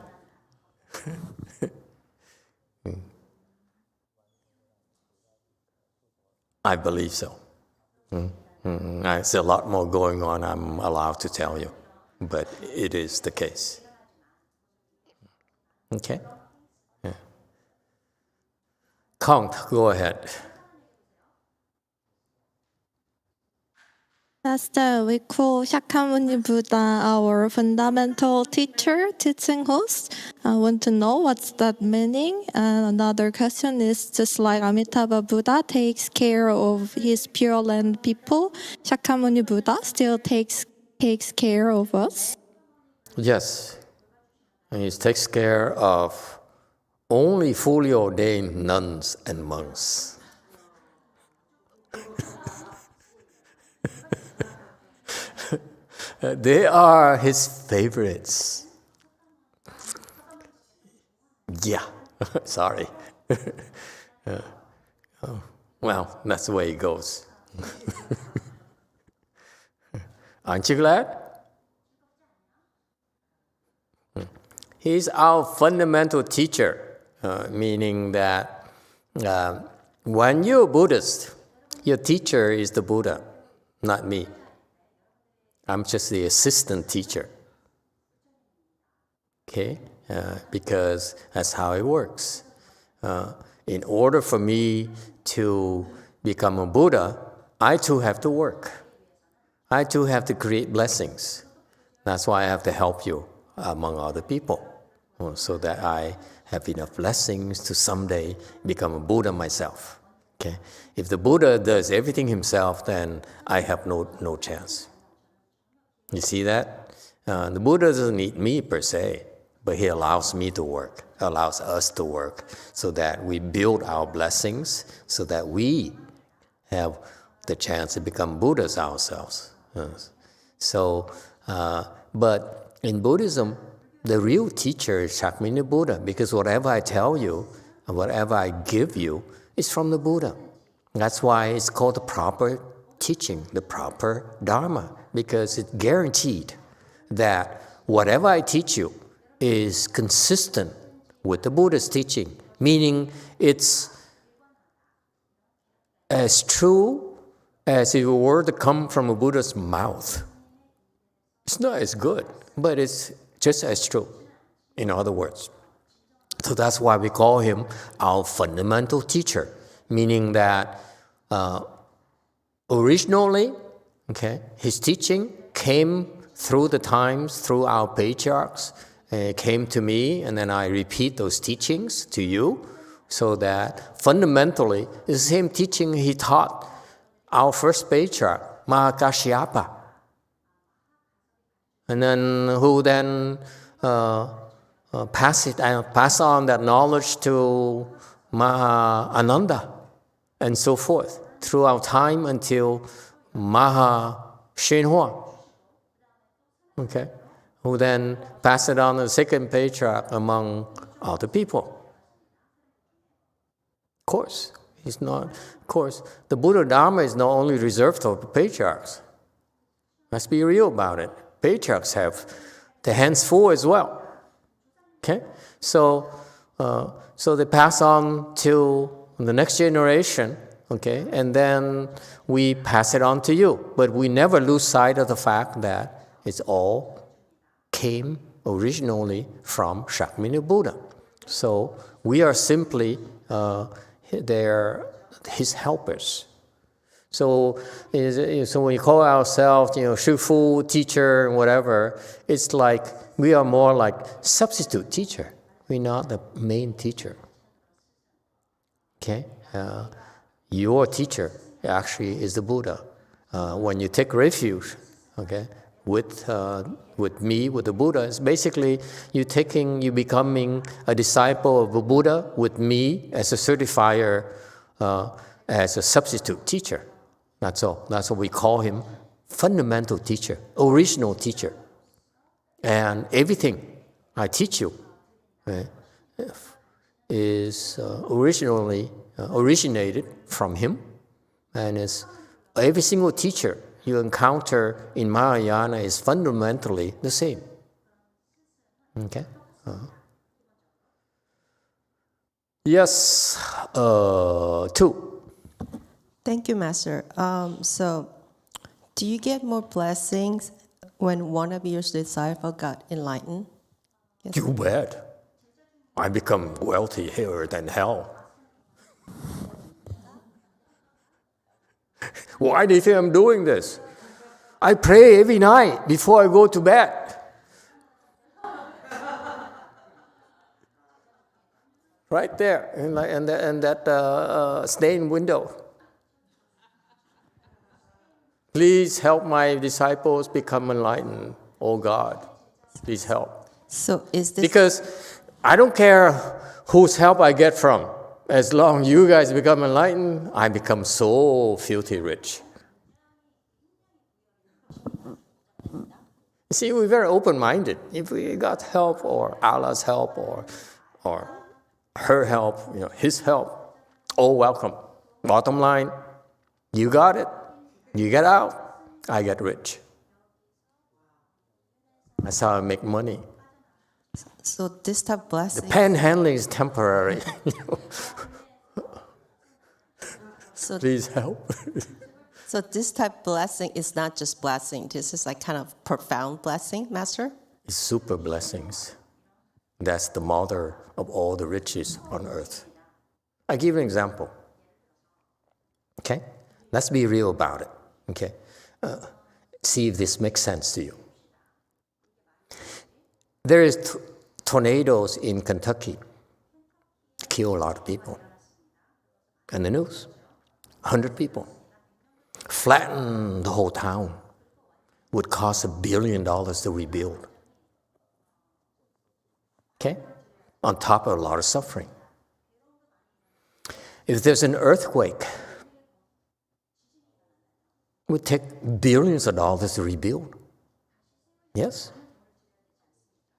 I believe so. There's a lot more going on I'm allowed to tell you, but it is the case. Okay? Yeah. Count, go ahead. Master, we call Shakyamuni Buddha our fundamental teacher, teaching host. I want to know what's that meaning. And another question is, just like Amitabha Buddha takes care of his Pure Land people, Shakyamuni Buddha still takes care of us? Yes. And he takes care of only fully ordained nuns and monks. They are his favorites. Yeah, sorry. Well, that's the way it goes. Aren't you glad? He's our fundamental teacher, meaning that when you're Buddhist, your teacher is the Buddha, not me. I'm just the assistant teacher. Okay? Because that's how it works. In order for me to become a Buddha, I too have to work. I too have to create blessings. That's why I have to help you among other people, so that I have enough blessings to someday become a Buddha myself. Okay? If the Buddha does everything himself, then I have no chance. You see that? The Buddha doesn't need me per se, but he allows me to work, allows us to work, so that we build our blessings, so that we have the chance to become Buddhas ourselves. But in Buddhism, the real teacher is Shakyamuni Buddha, because whatever I tell you, and whatever I give you, is from the Buddha. That's why it's called the proper teaching, the proper Dharma, because it's guaranteed that whatever I teach you is consistent with the Buddha's teaching, meaning it's as true as if it were to come from a Buddha's mouth. It's not as good, but it's just as true, in other words. So that's why we call him our fundamental teacher, meaning that originally, his teaching came through the times, through our patriarchs. It came to me, and then I repeat those teachings to you, so that fundamentally, it's the same teaching he taught our first patriarch, Mahakashyapa, and then who then pass on that knowledge to Maha-Ananda, and so forth, throughout time until Maha-YongHua, who then passed it on to the second patriarch among other people. Of course, the Buddha Dharma is not only reserved for patriarchs. Let's be real about it. Patriarchs have their hands full as well. So they pass on to the next generation, and then we pass it on to you. But we never lose sight of the fact that it's all came originally from Shakyamuni Buddha. So we are simply his helpers. So when we call ourselves, Shifu, teacher, and whatever, it's like we are more like substitute teacher. We're not the main teacher. Your teacher actually is the Buddha. When you take refuge, with me, with the Buddha, it's basically you becoming a disciple of the Buddha with me as a certifier, as a substitute teacher. That's all. That's what we call him, fundamental teacher, original teacher. And everything I teach you is originated from him, and is every single teacher you encounter in Mahayana is fundamentally the same. Yes, 2. Thank you, Master. So, do you get more blessings when one of your disciples got enlightened? Yes. You bet. I become wealthy here than hell. Why do you think I'm doing this? I pray every night before I go to bed. Right there, in that stained window. Please help my disciples become enlightened. Oh God, please help. So is this Because I don't care whose help I get from. As long as you guys become enlightened, I become so filthy rich. See, we're very open-minded. If we got help or Allah's help or her help, his help, all welcome. Bottom line, you got it. You get out, I get rich. That's how I make money. so this type of blessing? Panhandling is temporary. So, Please help. so this type of blessing is not just blessing. This is like kind of profound blessing, Master. It's super blessings. That's the mother of all the riches on earth. I give you an example. Okay? Let's be real about it. Okay? See if this makes sense to you. There is tornadoes in Kentucky. Kill a lot of people. And the news. 100 people. Flatten the whole town. Would cost $1 billion to rebuild. Okay? On top of a lot of suffering. If there's an earthquake, it would take billions of dollars to rebuild. Yes?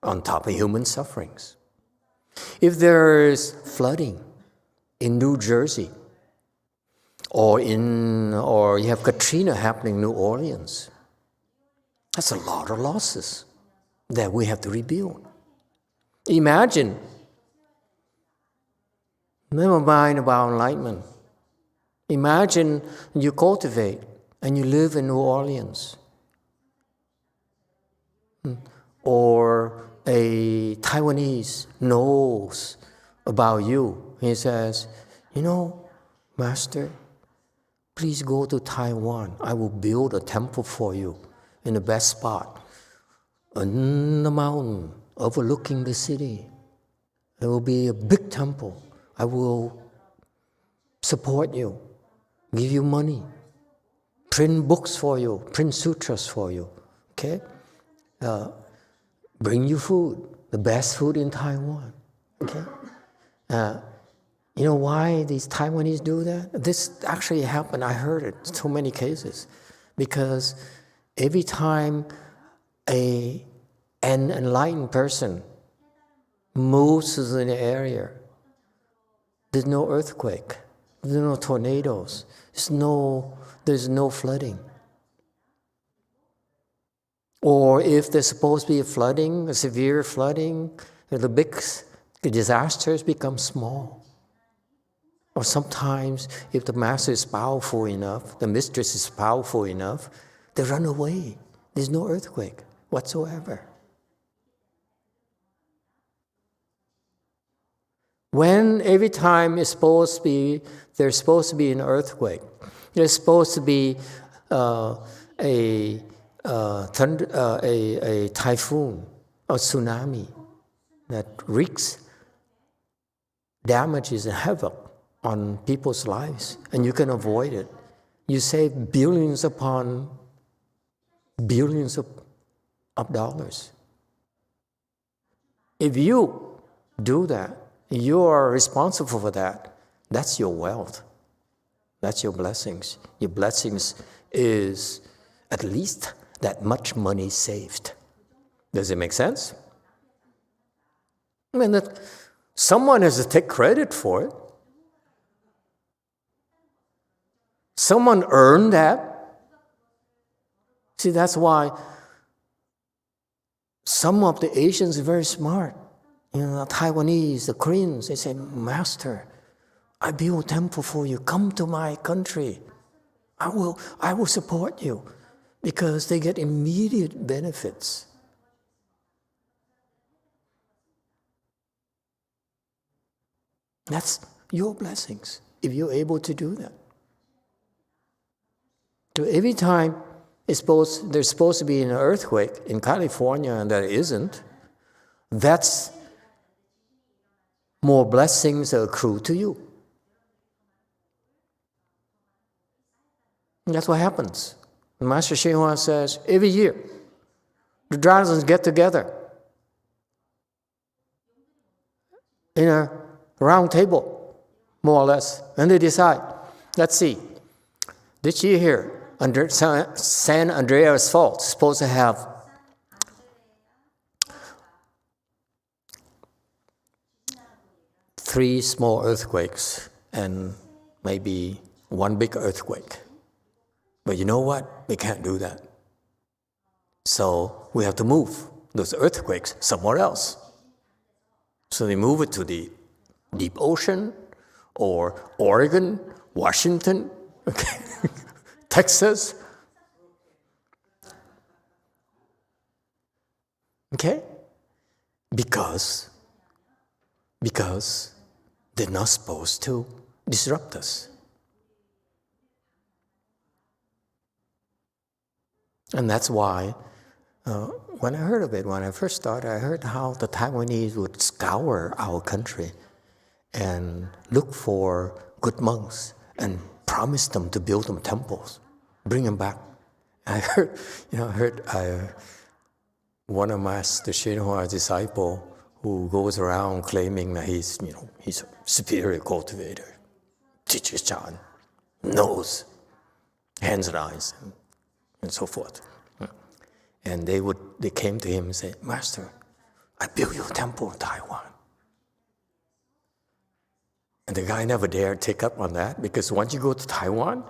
On top of human sufferings. If there's flooding in New Jersey, or you have Katrina happening in New Orleans, that's a lot of losses that we have to rebuild. Imagine, never mind about enlightenment. Imagine you cultivate and you live in New Orleans. Or a Taiwanese knows about you. He says, Master, please go to Taiwan. I will build a temple for you in the best spot. On the mountain, overlooking the city. It will be a big temple. I will support you, give you money, print books for you, print sutras for you, okay? Bring you food, the best food in Taiwan, okay? You know why these Taiwanese do that? This actually happened, I heard it, so many cases. Because every time an enlightened person moves to the area, there's no earthquake, there's no tornadoes, there's no flooding. Or if there's supposed to be a severe flooding, the big disasters become small. Or sometimes, if the master is powerful enough, the mistress is powerful enough, they run away. There's no earthquake whatsoever. When every time there's supposed to be an earthquake, there's supposed to be a typhoon or tsunami that wreaks damages and havoc on people's lives, and you can avoid it. You save billions upon billions of dollars. If you do that, you are responsible for that. That's your wealth. That's your blessings. Your blessings is at least that much money saved. Does it make sense? I mean, that someone has to take credit for it. Someone earned that. See, that's why some of the Asians are very smart. The Taiwanese, the Koreans, they say, Master, I build a temple for you. Come to my country. I will support you because they get immediate benefits. That's your blessings if you're able to do that. So every time there's supposed to be an earthquake in California and there isn't, that's more blessings that accrue to you. And that's what happens. Master YongHua says, every year, the dragons get together in a round table, more or less, and they decide, let's see, this year here, under San Andreas Fault, supposed to have 3 small earthquakes and maybe 1 big earthquake. But you know what? We can't do that. So we have to move those earthquakes somewhere else. So they move it to the deep ocean or Oregon, Washington, okay, Texas. Okay? Because they're not supposed to disrupt us. And that's why, when I heard of it, when I first started, I heard how the Taiwanese would scour our country and look for good monks and promise them to build them temples, bring them back. I heard one of Master YongHua's disciples who goes around claiming that he's a superior cultivator, teaches Chan, knows, hands and eyes, and so forth. And they came to him and said, Master, I built you a temple in Taiwan. And the guy never dared take up on that because once you go to Taiwan,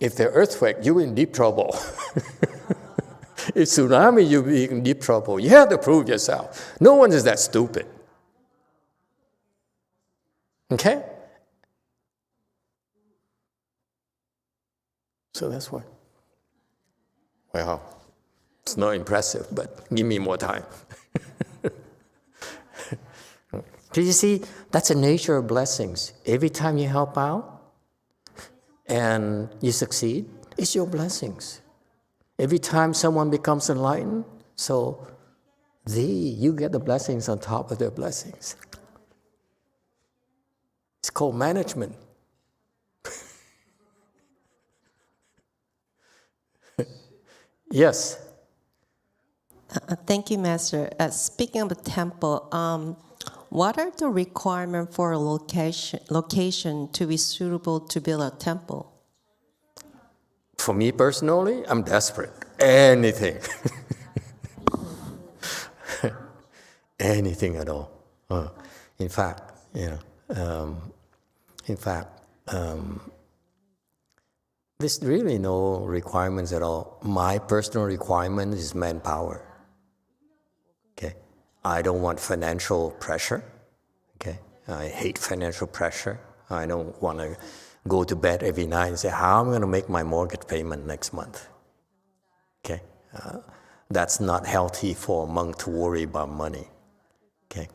if there's earthquake, you're in deep trouble. If tsunami, you'll be in deep trouble. You have to prove yourself. No one is that stupid. Okay? So that's why. Well, it's not impressive, but give me more time. Do you see? That's the nature of blessings. Every time you help out and you succeed, it's your blessings. Every time someone becomes enlightened, so you get the blessings on top of their blessings. It's called management. Yes. Thank you, Master. Speaking of the temple, what are the requirements for a location to be suitable to build a temple? For me personally, I'm desperate. Anything. Anything at all. In fact, there's really no requirements at all. My personal requirement is manpower. Okay, I don't want financial pressure. Okay, I hate financial pressure. I don't want to go to bed every night and say, how am I going to make my mortgage payment next month? Okay, that's not healthy for a monk to worry about money. Okay,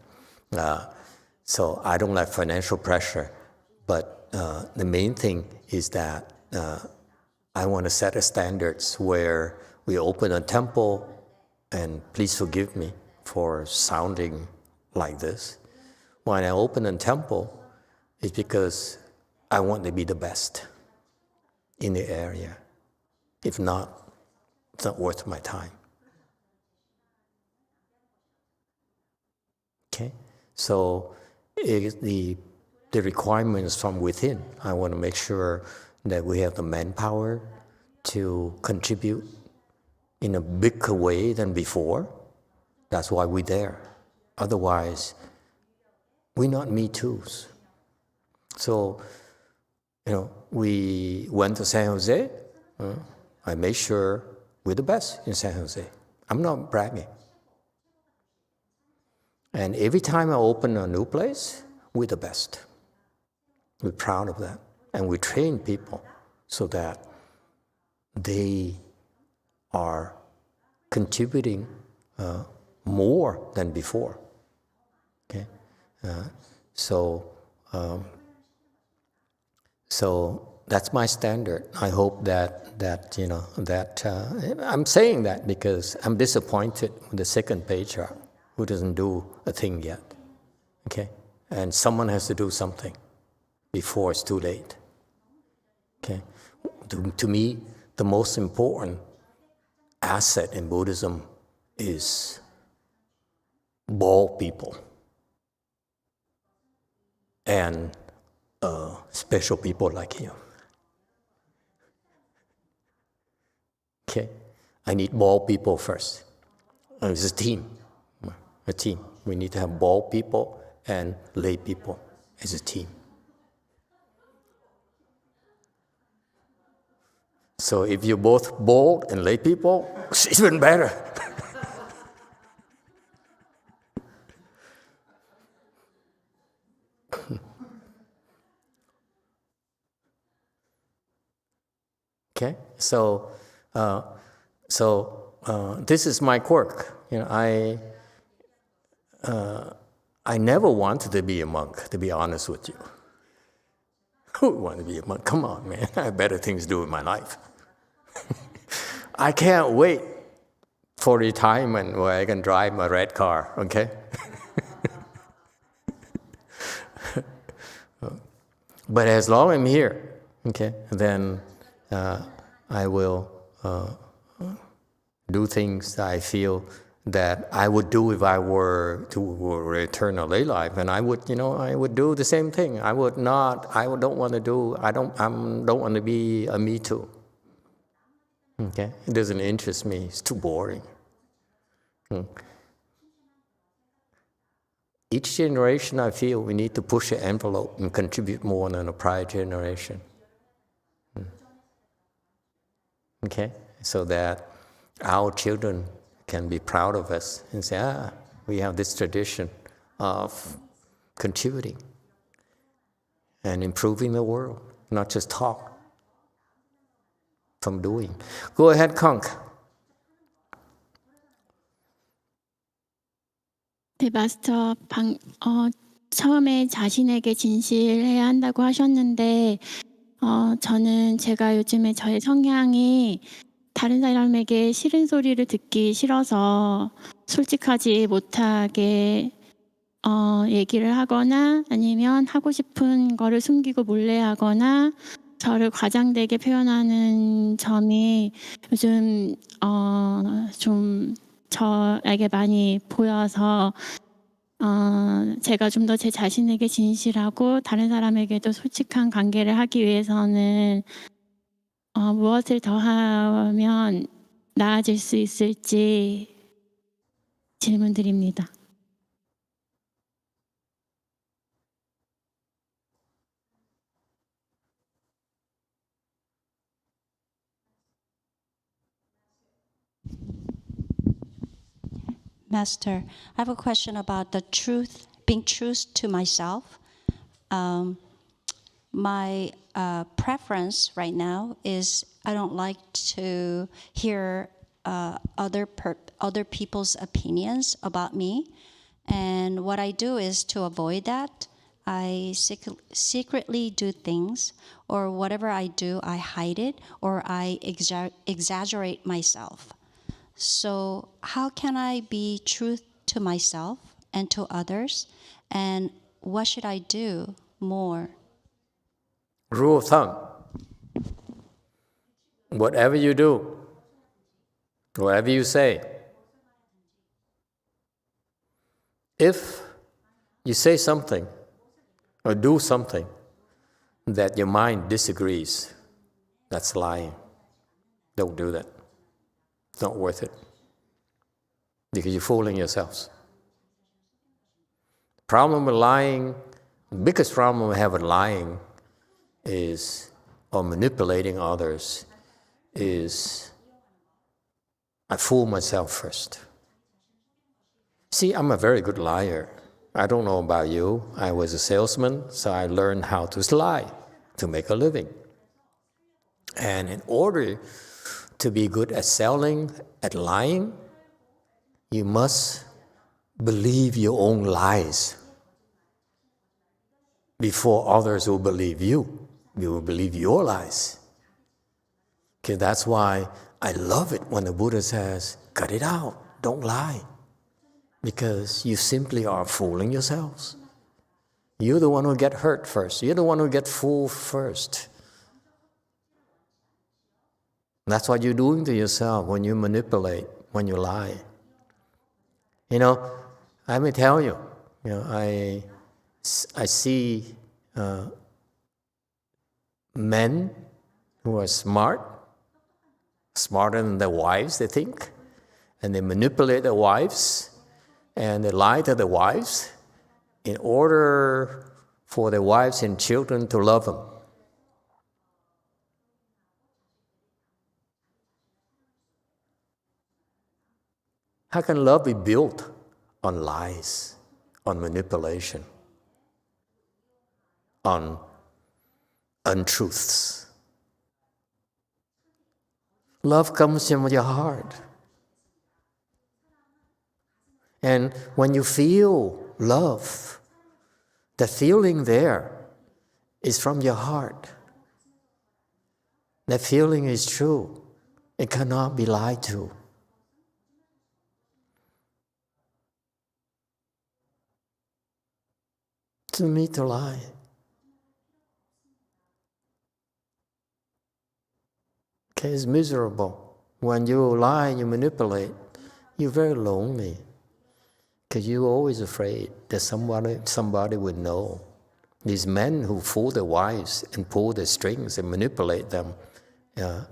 so I don't like financial pressure, but the main thing is that I want to set a standards where we open a temple, and please forgive me for sounding like this. When I open a temple, it's because I want to be the best in the area. If not, it's not worth my time. Okay? So the requirements from within, I want to make sure that we have the manpower to contribute in a bigger way than before. That's why we're there. Otherwise, we're not Me Too's. So, we went to San Jose. I made sure we're the best in San Jose. I'm not bragging. And every time I open a new place, we're the best. We're proud of that. And we train people so that they are contributing more than before. Okay, so that's my standard. I hope that I'm saying that because I'm disappointed with the second patriarch who doesn't do a thing yet. Okay, and someone has to do something before it's too late. Okay, to me, the most important asset in Buddhism is bald people and special people like you. Okay, I need bald people first. It's a team. We need to have bald people and lay people as a team. So if you're both bald and lay people, it's even better. Okay, so this is my quirk. I never wanted to be a monk, to be honest with you. Who would want to be a monk? Come on, man. I have better things to do with my life. I can't wait for retirement where I can drive my red car, okay? But as long as I'm here, okay, then I will do things that I feel that I would do if I were to return to lay life, and I would do the same thing. I don't want to be a me too. Okay, it doesn't interest me. It's too boring. Each generation, I feel we need to push the envelope and contribute more than the prior generation. Okay, so that our children can be proud of us and say, we have this tradition of contributing and improving the world, not just talk, from doing. Go ahead, Conk. 네, 마스터, 처음에 자신에게 진실해야 한다고 하셨는데 저는 제가 요즘에 저의 성향이 다른 사람에게 싫은 소리를 듣기 싫어서 솔직하지 못하게 얘기를 하거나 아니면 하고 싶은 거를 숨기고 몰래 하거나 저를 과장되게 표현하는 점이 요즘 좀 저에게 많이 보여서 제가 좀 더 제 자신에게 진실하고 다른 사람에게도 솔직한 관계를 하기 위해서는 무엇을 더 하면 나아질 수 있을지 질문드립니다. Master, I have a question about the truth, being true to myself. My preference right now is I don't like to hear other people's opinions about me. And what I do is to avoid that, I secretly do things, or whatever I do, I hide it, or I exaggerate myself. So how can I be true to myself and to others? And what should I do more? Rule of thumb. Whatever you do, whatever you say, if you say something or do something that your mind disagrees, that's lying. Don't do that. It's not worth it. Because you're fooling yourselves. The problem with lying, the biggest problem we have with lying is, or manipulating others, is I fool myself first. See, I'm a very good liar. I don't know about you. I was a salesman, so I learned how to lie to make a living. And in order to be good at selling, at lying, you must believe your own lies before others will believe you. You will believe your lies. Okay, that's why I love it when the Buddha says, cut it out, don't lie. Because you simply are fooling yourselves. You're the one who get hurt first. You're the one who get fooled first. That's what you're doing to yourself when you manipulate, when you lie. You know, I may tell you, I see men who are smarter than their wives, they think, and they manipulate their wives, and they lie to their wives in order for their wives and children to love them. How can love be built on lies, on manipulation, on untruths? Love comes from your heart. And when you feel love, the feeling there is from your heart. That feeling is true. It cannot be lied to. To me, to lie. Okay, it's miserable. When you lie, you manipulate, you're very lonely. Because you're always afraid that somebody would know. These men who fool their wives and pull their strings and manipulate them, they're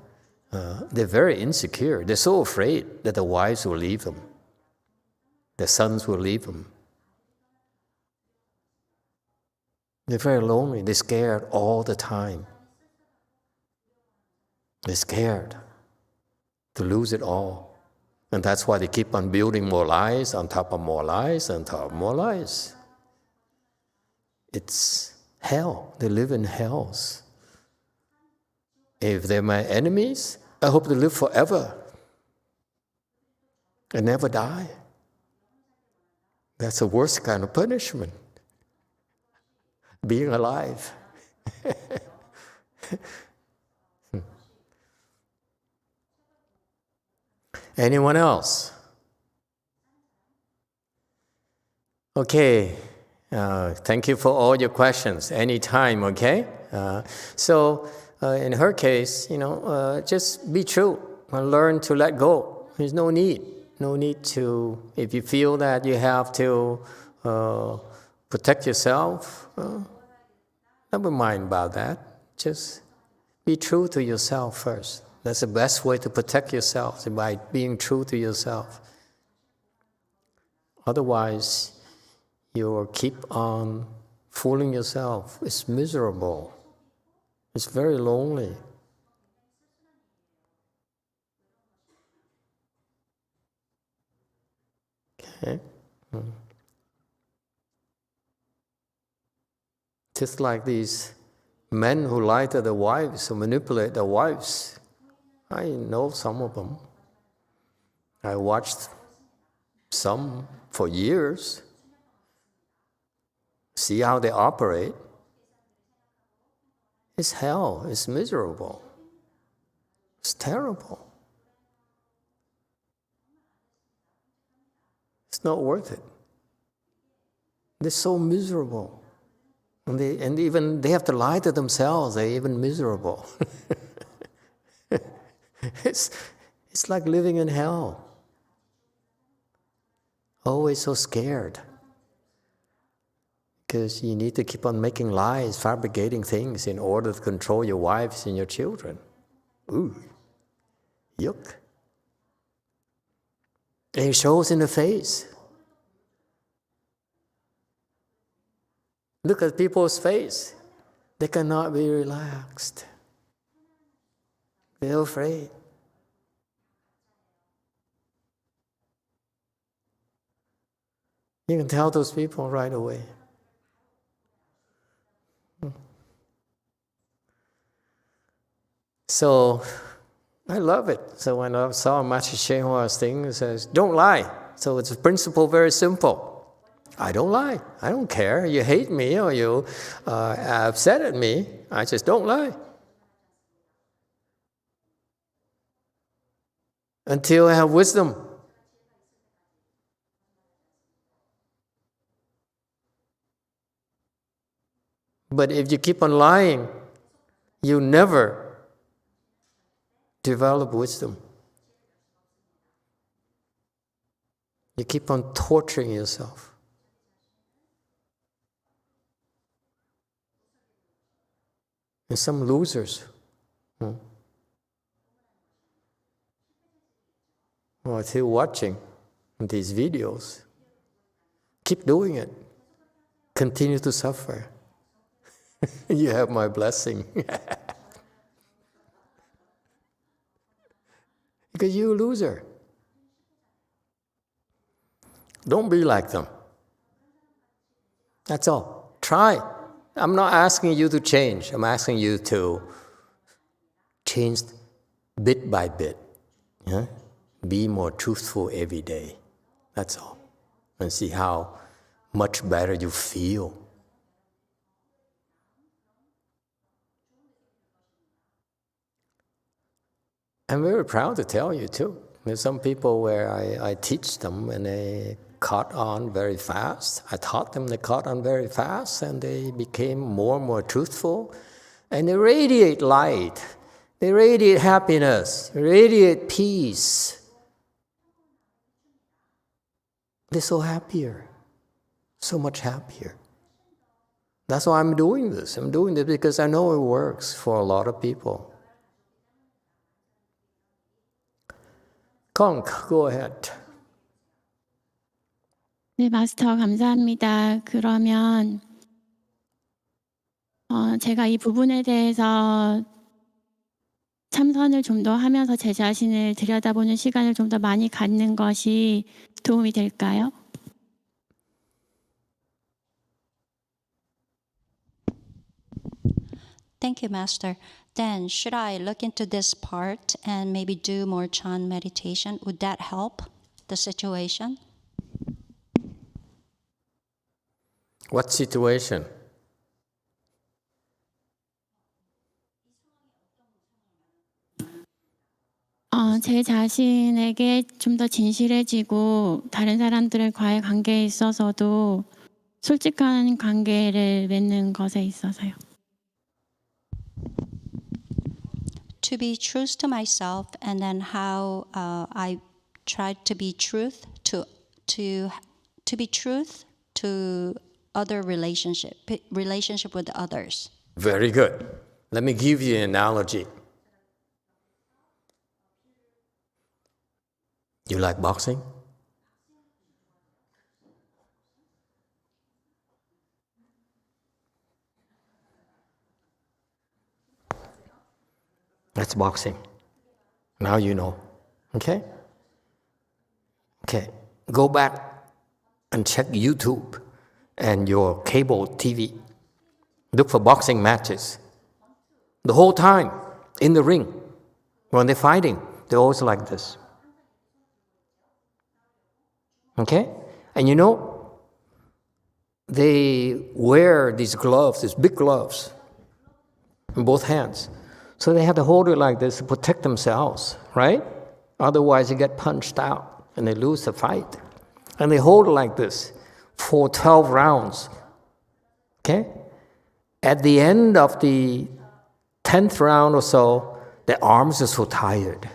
very insecure. They're so afraid that the wives will leave them. Their sons will leave them. They're very lonely. They're scared all the time. They're scared to lose it all. And that's why they keep on building more lies on top of more lies on top of more lies. It's hell. They live in hells. If they're my enemies, I hope they live forever and never die. That's the worst kind of punishment. Being alive. Anyone else? Okay. Thank you for all your questions. Anytime, okay? In her case, just be true and learn to let go. There's no need. No need to, if you feel that you have to protect yourself, never mind about that. Just be true to yourself first. That's the best way to protect yourself, by being true to yourself. Otherwise, you'll keep on fooling yourself. It's miserable. It's very lonely. Okay? Just like these men who lie to their wives, who manipulate their wives. I know some of them. I watched some for years. See how they operate. It's hell. It's miserable. It's terrible. It's not worth it. They're so miserable. And even they have to lie to themselves. They're even miserable. It's like living in hell. Always so scared. Because you need to keep on making lies, fabricating things in order to control your wives and your children. Ooh, yuck. And it shows in the face. Look at people's face. They cannot be relaxed. They're afraid. You can tell those people right away. So I love it. So when I saw Master YongHua's thing, it says, don't lie. So it's a principle very simple. I don't lie. I don't care. You hate me or you are upset at me. I just don't lie. Until I have wisdom. But if you keep on lying, you never develop wisdom. You keep on torturing yourself. And some losers who are still watching these videos, keep doing it. Continue to suffer. You have my blessing. Because you're a loser. Don't be like them. That's all. Try. I'm not asking you to change. I'm asking you to change bit by bit. Yeah? Be more truthful every day. That's all. And see how much better you feel. I'm very proud to tell you too. There's some people where I teach them and they caught on very fast. I taught them, they caught on very fast and they became more and more truthful. And they radiate light. They radiate happiness. They radiate peace. They're so happier. So much happier. That's why I'm doing this. I'm doing this because I know it works for a lot of people. Kong, go ahead. 네, 마스터 감사합니다. 그러면 제가 이 부분에 대해서 참선을 좀 더 하면서 제 자신을 들여다보는 시간을 좀 더 많이 갖는 것이 도움이 될까요? Thank you, Master. Then, should I look into this part and maybe do more Chan meditation? Would that help the situation? What situation? 제 자신에게 좀 더 진실해지고 다른 사람들과의 관계에 있어서도 솔직한 관계를 맺는 것에 있어서요. To be true to myself, and then how I try to be truth to be truth to other relationship with others. Very good. Let me give you an analogy. You like boxing? That's boxing. Now you know. Okay? Okay. Go back and check YouTube and your cable TV. Look for boxing matches. The whole time in the ring, when they're fighting, they're always like this. Okay? And you know, they wear these gloves, these big gloves, in both hands. So they have to hold it like this to protect themselves, right? Otherwise, they get punched out and they lose the fight. And they hold it like this for 12 rounds. Okay? At the end of the 10th round or so, their arms are so tired.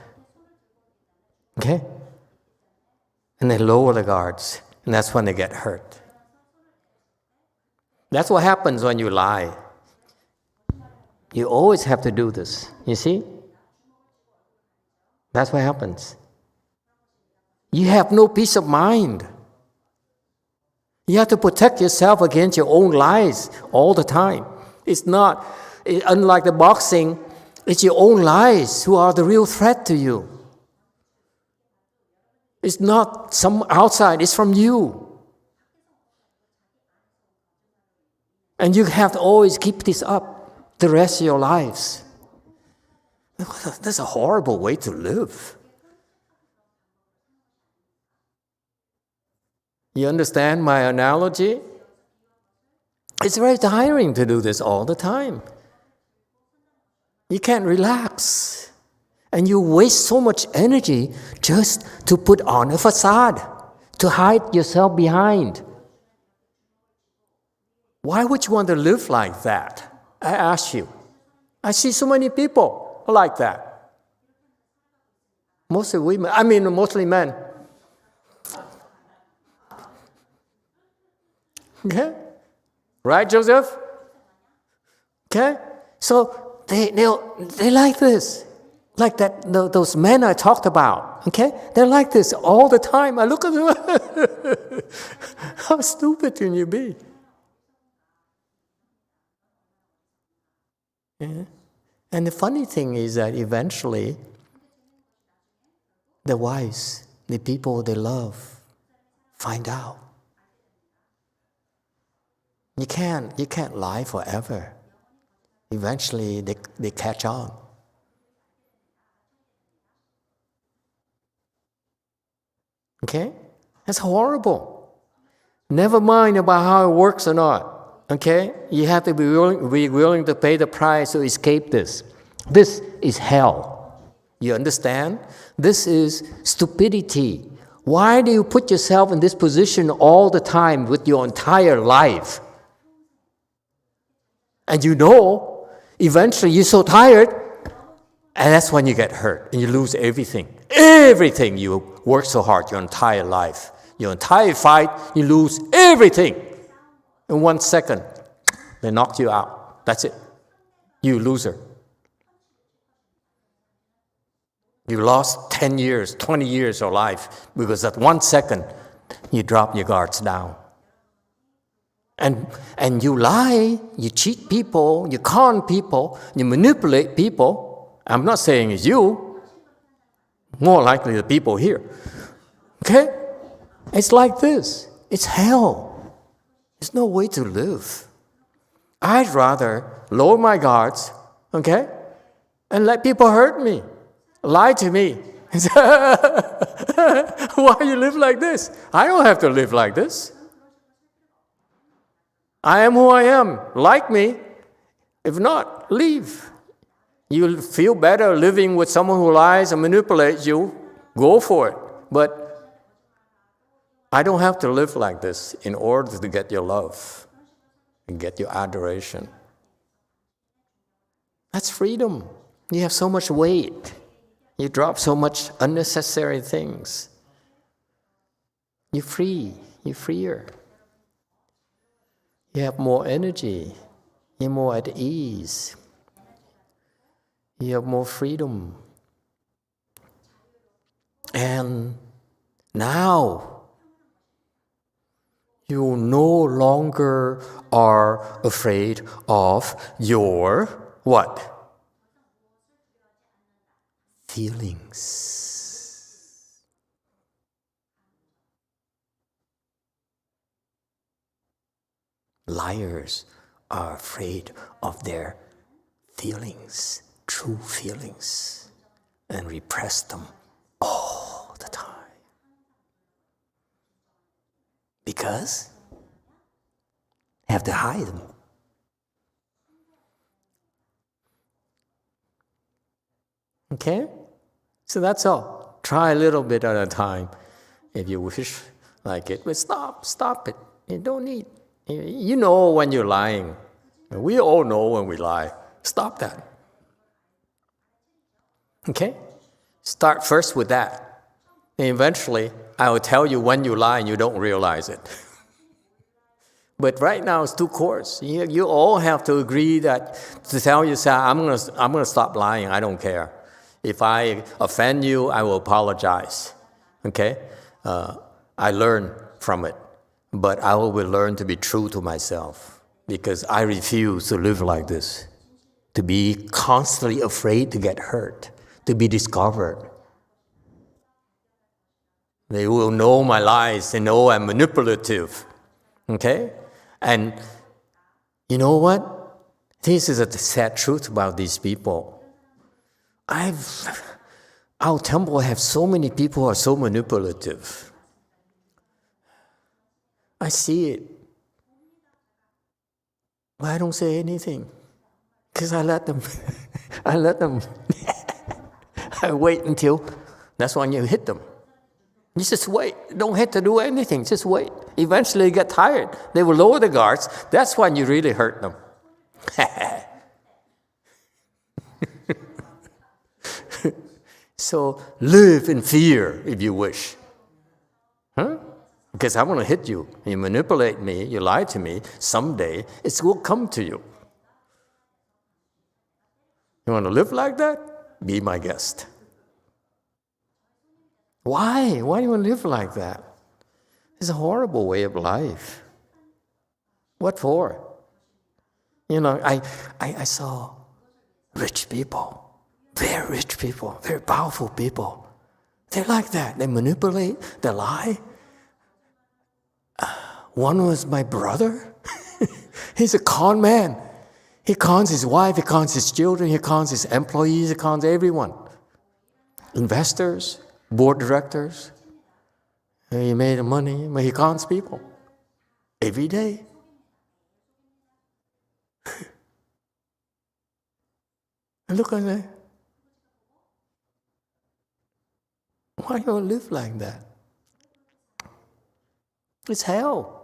Okay? And they lower the guards, and that's when they get hurt. That's what happens when you lie. You always have to do this, you see? That's what happens. You have no peace of mind. You have to protect yourself against your own lies all the time. It's not, unlike the boxing, it's your own lies who are the real threat to you. It's not some outside, it's from you. And you have to always keep this up the rest of your lives. That's a horrible way to live. You understand my analogy? It's very tiring to do this all the time. You can't relax. And you waste so much energy just to put on a facade, to hide yourself behind. Why would you want to live like that? I ask you. I see so many people like that. Mostly women, mostly men. Okay? Right, Joseph? Okay? So they like this. Like that, those men I talked about, okay? They're like this all the time. I look at them. How stupid can you be? Yeah. And the funny thing is that eventually, the wives, the people they love, find out. You can't lie forever. Eventually, they catch on. Okay? That's horrible. Never mind about how it works or not. Okay? You have to be willing to pay the price to escape this. This is hell. You understand? This is stupidity. Why do you put yourself in this position all the time with your entire life? And you know, eventually you're so tired, and that's when you get hurt and you lose everything. Everything you work so hard your entire life. Your entire fight, you lose everything. In 1 second, they knocked you out. That's it. You loser. You lost 10 years, 20 years of life because at 1 second, you drop your guards down. And you lie, you cheat people, you con people, you manipulate people. I'm not saying it's you. More likely the people here. Okay? It's like this. It's hell. There's no way to live. I'd rather lower my guards, okay? And let people hurt me, lie to me. Why you live like this? I don't have to live like this. I am who I am. Like me. If not, leave. You'll feel better living with someone who lies and manipulates you. Go for it. But I don't have to live like this in order to get your love and get your adoration. That's freedom. You have so much weight. You drop so much unnecessary things. You're free. You're freer. You have more energy. You're more at ease. You have more freedom. And now, you no longer are afraid of your what? Feelings. Liars are afraid of their feelings, true feelings, and repress them all the time. Because they have to hide them. Okay? So that's all. Try a little bit at a time if you wish like it. But stop it. You don't need. You know when you're lying. We all know when we lie. Stop that. Okay? Start first with that. And eventually, I will tell you when you lie and you don't realize it. But right now, it's too coarse. You all have to agree that to tell yourself, I'm gonna stop lying. I don't care. If I offend you, I will apologize. Okay? I learn from it. But I will learn to be true to myself because I refuse to live like this, to be constantly afraid to get hurt, to be discovered. They will know my lies. They know I'm manipulative. Okay? And You know what? This is a sad truth about these people. Our temple have so many people who are so manipulative. I see it. But I don't say anything. Because I let them. I let them. I wait until, that's when you hit them. You just wait. Don't have to do anything. Just wait. Eventually they get tired. They will lower the guards. That's when you really hurt them. So live in fear if you wish. Huh? Because I want to hit you. You manipulate me. You lie to me. Someday it will come to you. You want to live like that? Be my guest. Why? Why do you want to live like that? It's a horrible way of life. What for? You know, I saw rich people, very rich people, very powerful people. They're like that. They manipulate, they lie. One was my brother. He's a con man. He cons his wife, he cons his children, he cons his employees, he cons everyone. Investors, board directors. He made money, but he cons people every day. And look at that. Why do you live like that? It's hell.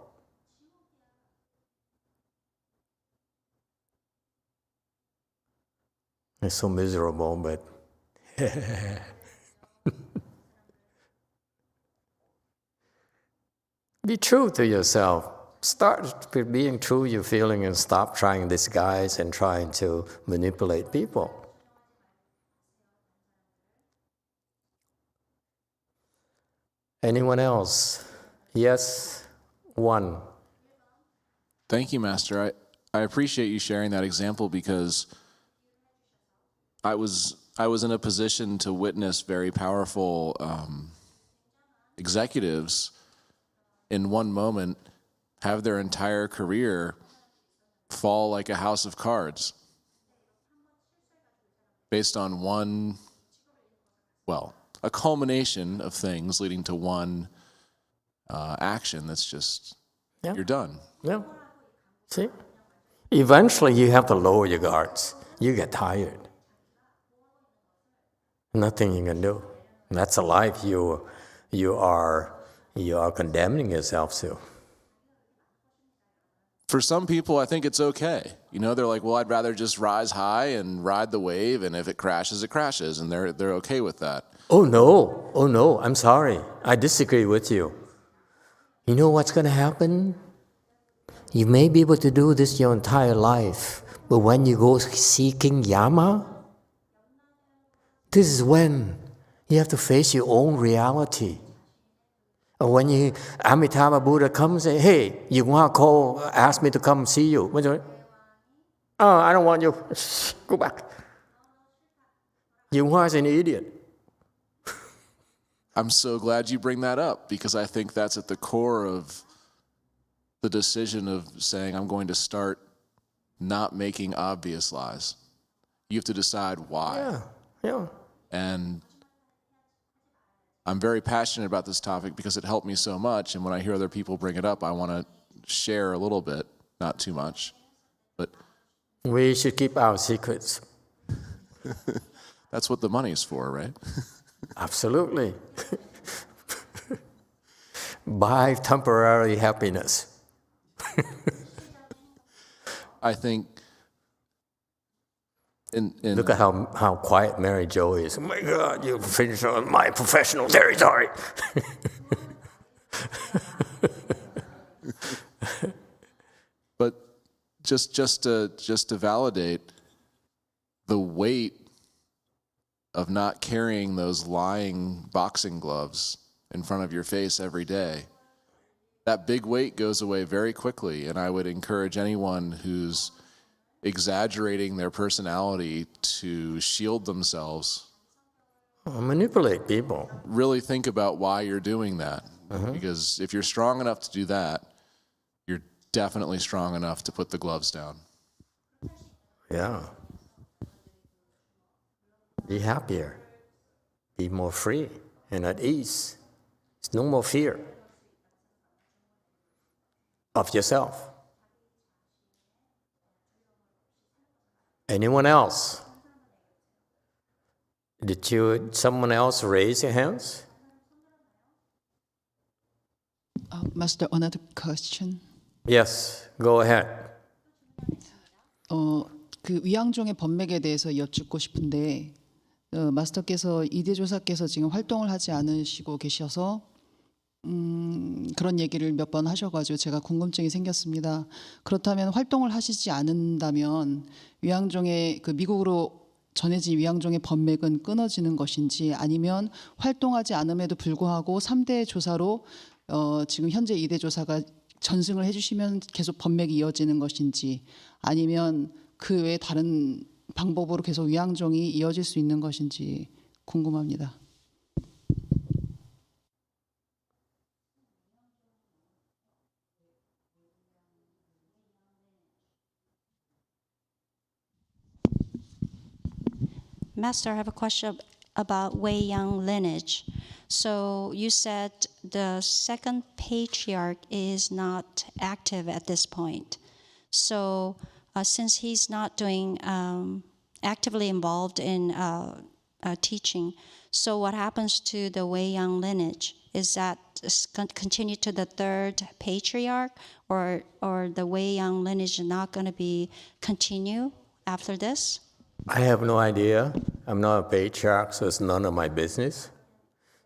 It's so miserable, but be true to yourself. Start being true to your feeling and stop trying to disguise and trying to manipulate people. Anyone else? Yes, one. Thank you, Master. I appreciate you sharing that example because I was in a position to witness very powerful executives in one moment have their entire career fall like a house of cards based on one, well, a culmination of things leading to one action that's just, you're done. Yeah. See? Eventually you have to lower your guards. You get tired. Nothing you can do. That's a life you are condemning yourself to. For some people, I think it's okay. You know, they're like, well, I'd rather just rise high and ride the wave, and if it crashes, it crashes, and they're okay with that. Oh no, I'm sorry. I disagree with you. You know what's going to happen? You may be able to do this your entire life, but when you go seeking Yama, this is when you have to face your own reality. Or when Amitabha Buddha comes and say, hey, YongHua asked me to come see you. Oh, I don't want you. Go back. YongHua is an idiot. I'm so glad you bring that up because I think that's at the core of the decision of saying I'm going to start not making obvious lies. You have to decide why. Yeah. And I'm very passionate about this topic because it helped me so much. And when I hear other people bring it up, I want to share a little bit, not too much. But we should keep our secrets. That's what the money's for, right? Absolutely. Buy temporary happiness. I think look at how quiet Mary Jo is. Oh my God, you finished on my professional territory. But just to validate the weight of not carrying those lying boxing gloves in front of your face every day, that big weight goes away very quickly. And I would encourage anyone who's exaggerating their personality to shield themselves. Manipulate people. Really think about why you're doing that. Because if you're strong enough to do that, definitely strong enough to put the gloves down. Yeah. Be happier. Be more free and at ease. There's no more fear of yourself. Anyone else? Someone else raise your hands? Master, another question. Yes, go ahead. 그 위양종의 법맥에 대해서 여쭙고 싶은데 마스터께서 이대조사께서 지금 활동을 하지 않으시고 계셔서 그런 얘기를 몇 번 하셔가지고 제가 궁금증이 생겼습니다. 그렇다면 활동을 하시지 않는다면 위양종의 그 미국으로 전해진 위양종의 법맥은 끊어지는 것인지 아니면 활동하지 않음에도 불구하고 3대 조사로 지금 현재 2대 조사가 전승을 해주시면 계속 법맥이 이어지는 것인지 아니면 그 외에 다른 방법으로 계속 위양종이 이어질 수 있는 것인지 궁금합니다. Master, I have a question about Wei Yang lineage. So you said the second patriarch is not active at this point. So since he's not doing actively involved in teaching, so what happens to the Wei Yang lineage? Is that continue to the third patriarch, or the Wei Yang lineage is not going to be continue after this? I have no idea. I'm not a patriarch, so it's none of my business.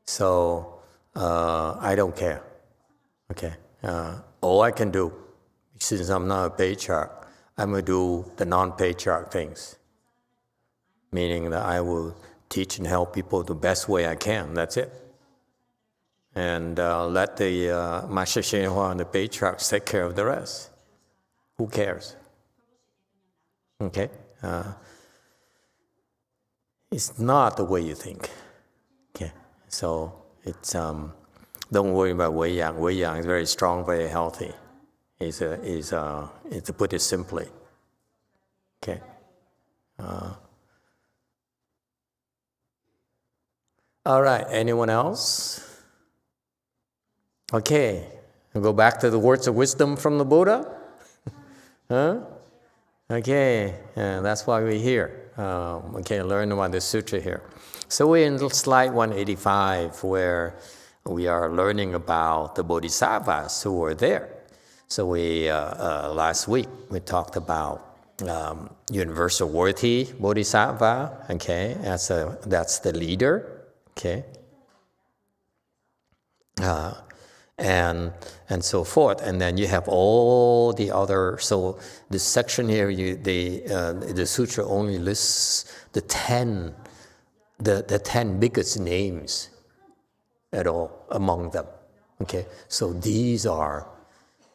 So I don't care. Okay. All I can do, since I'm not a patriarch, I'm going to do the non-patriarch things. Meaning that I will teach and help people the best way I can. That's it. And let the Master YongHua and the patriarchs take care of the rest. Who cares? Okay? It's not the way you think. Okay? So it's don't worry about Wei Yang. Wei Yang is very strong, very healthy. To put it simply. Okay. All right. Anyone else? Okay. We'll go back to the words of wisdom from the Buddha. Huh? Okay. That's why we're here. Okay. Learn about the sutra here. So we're in slide 185, where we are learning about the Bodhisattvas who were there. So we last week we talked about universal worthy Bodhisattva. Okay, that's the leader. Okay, and so forth. And then you have all the other. So this section here, the sutra only lists the 10 biggest names at all among them. Okay, so these are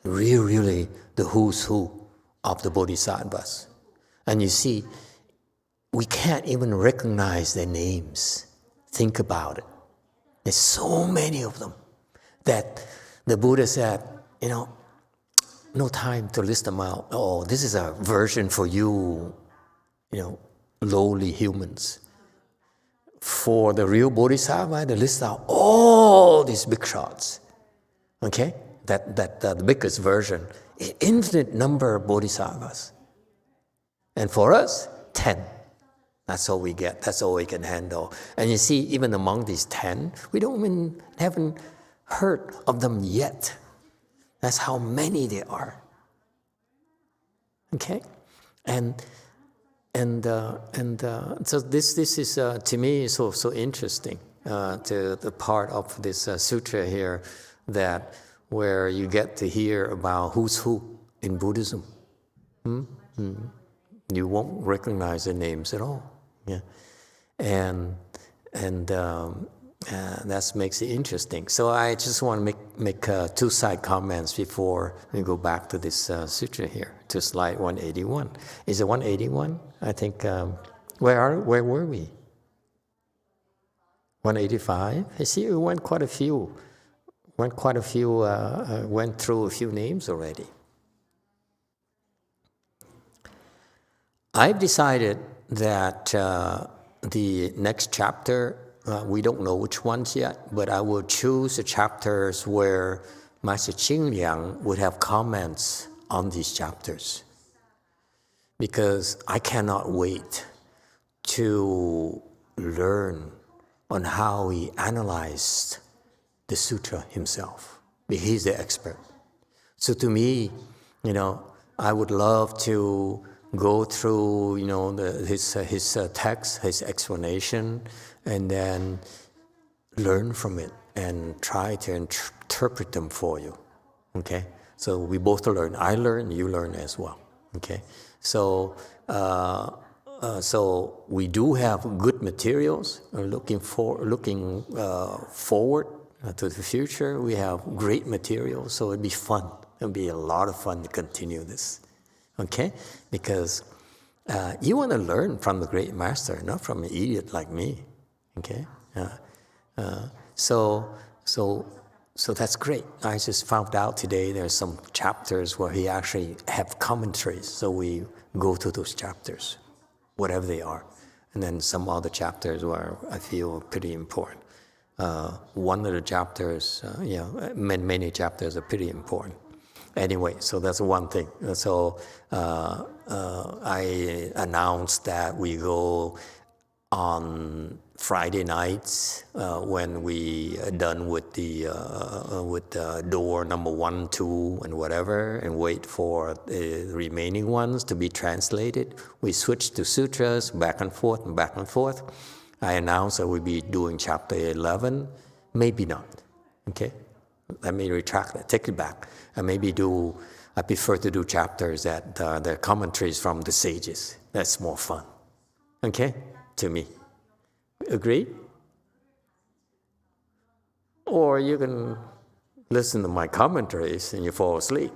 really the who's who of the Bodhisattvas. And you see, we can't even recognize their names. Think about it. There's so many of them that the Buddha said, no time to list them out. Oh, this is a version for you, lowly humans. For the real Bodhisattva, they list out all these big shots. Okay? That the biggest version, infinite number of bodhisattvas. And for us, 10. That's all we get. That's all we can handle. And you see, even among these 10, we haven't heard of them yet. That's how many there are. Okay? And so this is to me so interesting to the part of this sutra here, that where you get to hear about who's who in Buddhism. You won't recognize the names at all. Yeah, and that makes it interesting. So I just want to make two side comments before we go back to this sutra here, to slide 181. Is it 181? I think. Where were we? 185. I see we went quite a few. Went through a few names already. I've decided that the next chapter, we don't know which ones yet, but I will choose the chapters where Master Ching Liang would have comments on these chapters, because I cannot wait to learn on how he analyzed the sutra himself, because he's the expert. So to me, I would love to go through, his text, his explanation, and then learn from it and try to interpret them for you. Okay, so we both learn. I learn, you learn as well. Okay, so so we do have good materials. Looking forward to the future, we have great materials. So it'd be fun. It'll be a lot of fun to continue this. Okay, because you want to learn from the great master, not from an idiot like me. Okay, so that's great. I just found out today there's some chapters where he actually have commentaries. So we go to those chapters, whatever they are, and then some other chapters where I feel pretty important. One of the chapters, many chapters are pretty important. Anyway, so that's one thing. So I announced that we go on Friday nights when we are done with the door number 1, 2, and whatever, and wait for the remaining ones to be translated. We switch to sutras back and forth and back and forth. I announced that we'll be doing chapter 11. Maybe not. Okay, let me retract that. Take it back. I prefer to do chapters that the commentaries from the sages. That's more fun. Okay, to me. Agree? Or you can listen to my commentaries and you fall asleep.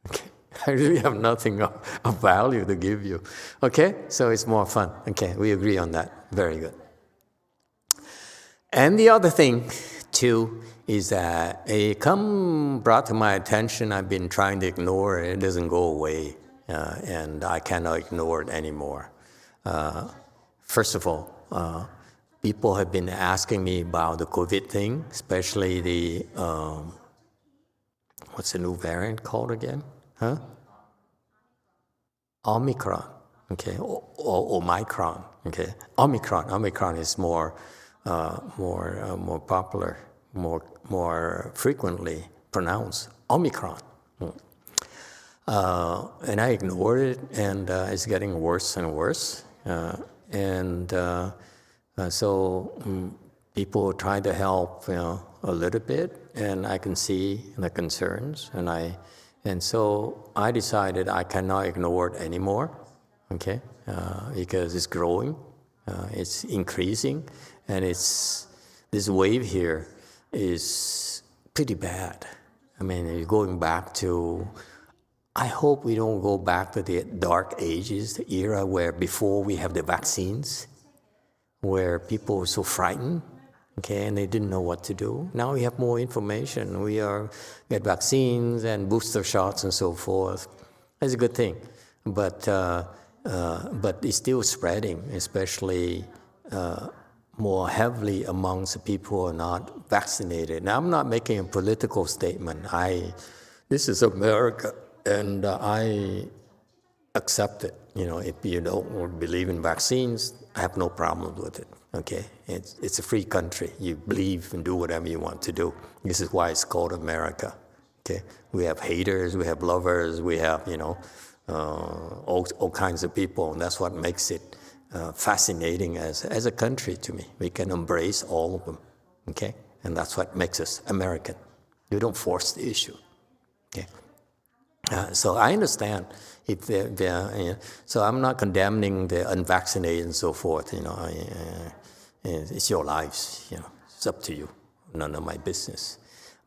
Okay, I really have nothing of value to give you. Okay, so it's more fun. Okay, we agree on that. Very good. And the other thing, too, is that it brought to my attention. I've been trying to ignore it. It doesn't go away, and I cannot ignore it anymore. First of all, people have been asking me about the COVID thing, especially the, what's the new variant called again? Huh? Omicron, okay, Omicron, okay. Omicron is more popular, more frequently pronounced. Omicron. And I ignored it, and it's getting worse and worse. So people try to help, a little bit, and I can see the concerns, and so I decided I cannot ignore it anymore, okay, because it's growing, it's increasing, and this wave here is pretty bad. I mean, it's going back to, I hope we don't go back to the dark ages, the era where before we have the vaccines, where people were so frightened, okay, and they didn't know what to do. Now we have more information. We get vaccines and booster shots and so forth. That's a good thing, but it's still spreading, especially more heavily amongst the people who are not vaccinated. Now, I'm not making a political statement. This is America, and I accept it. If you don't believe in vaccines, I have no problem with it. Okay, it's a free country. You believe and do whatever you want to do. This is why it's called America. Okay, we have haters, we have lovers, we have all kinds of people, and that's what makes it fascinating as a country to me. We can embrace all of them. Okay, and that's what makes us American. You don't force the issue. Okay. So I understand if so I'm not condemning the unvaccinated and so forth. It's your lives. It's up to you. None of my business.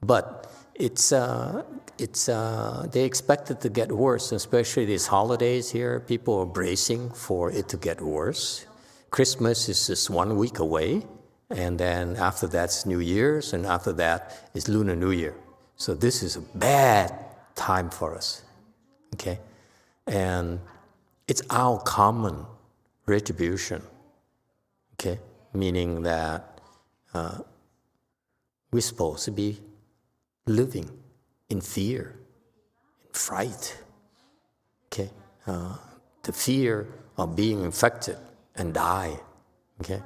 But they expect it to get worse, especially these holidays here. People are bracing for it to get worse. Christmas is just 1 week away, and then after that's New Year's, and after that is Lunar New Year. So this is a bad time for us, okay? And it's our common retribution, okay? Meaning that we're supposed to be living in fear, in fright, okay? The fear of being infected and die, okay?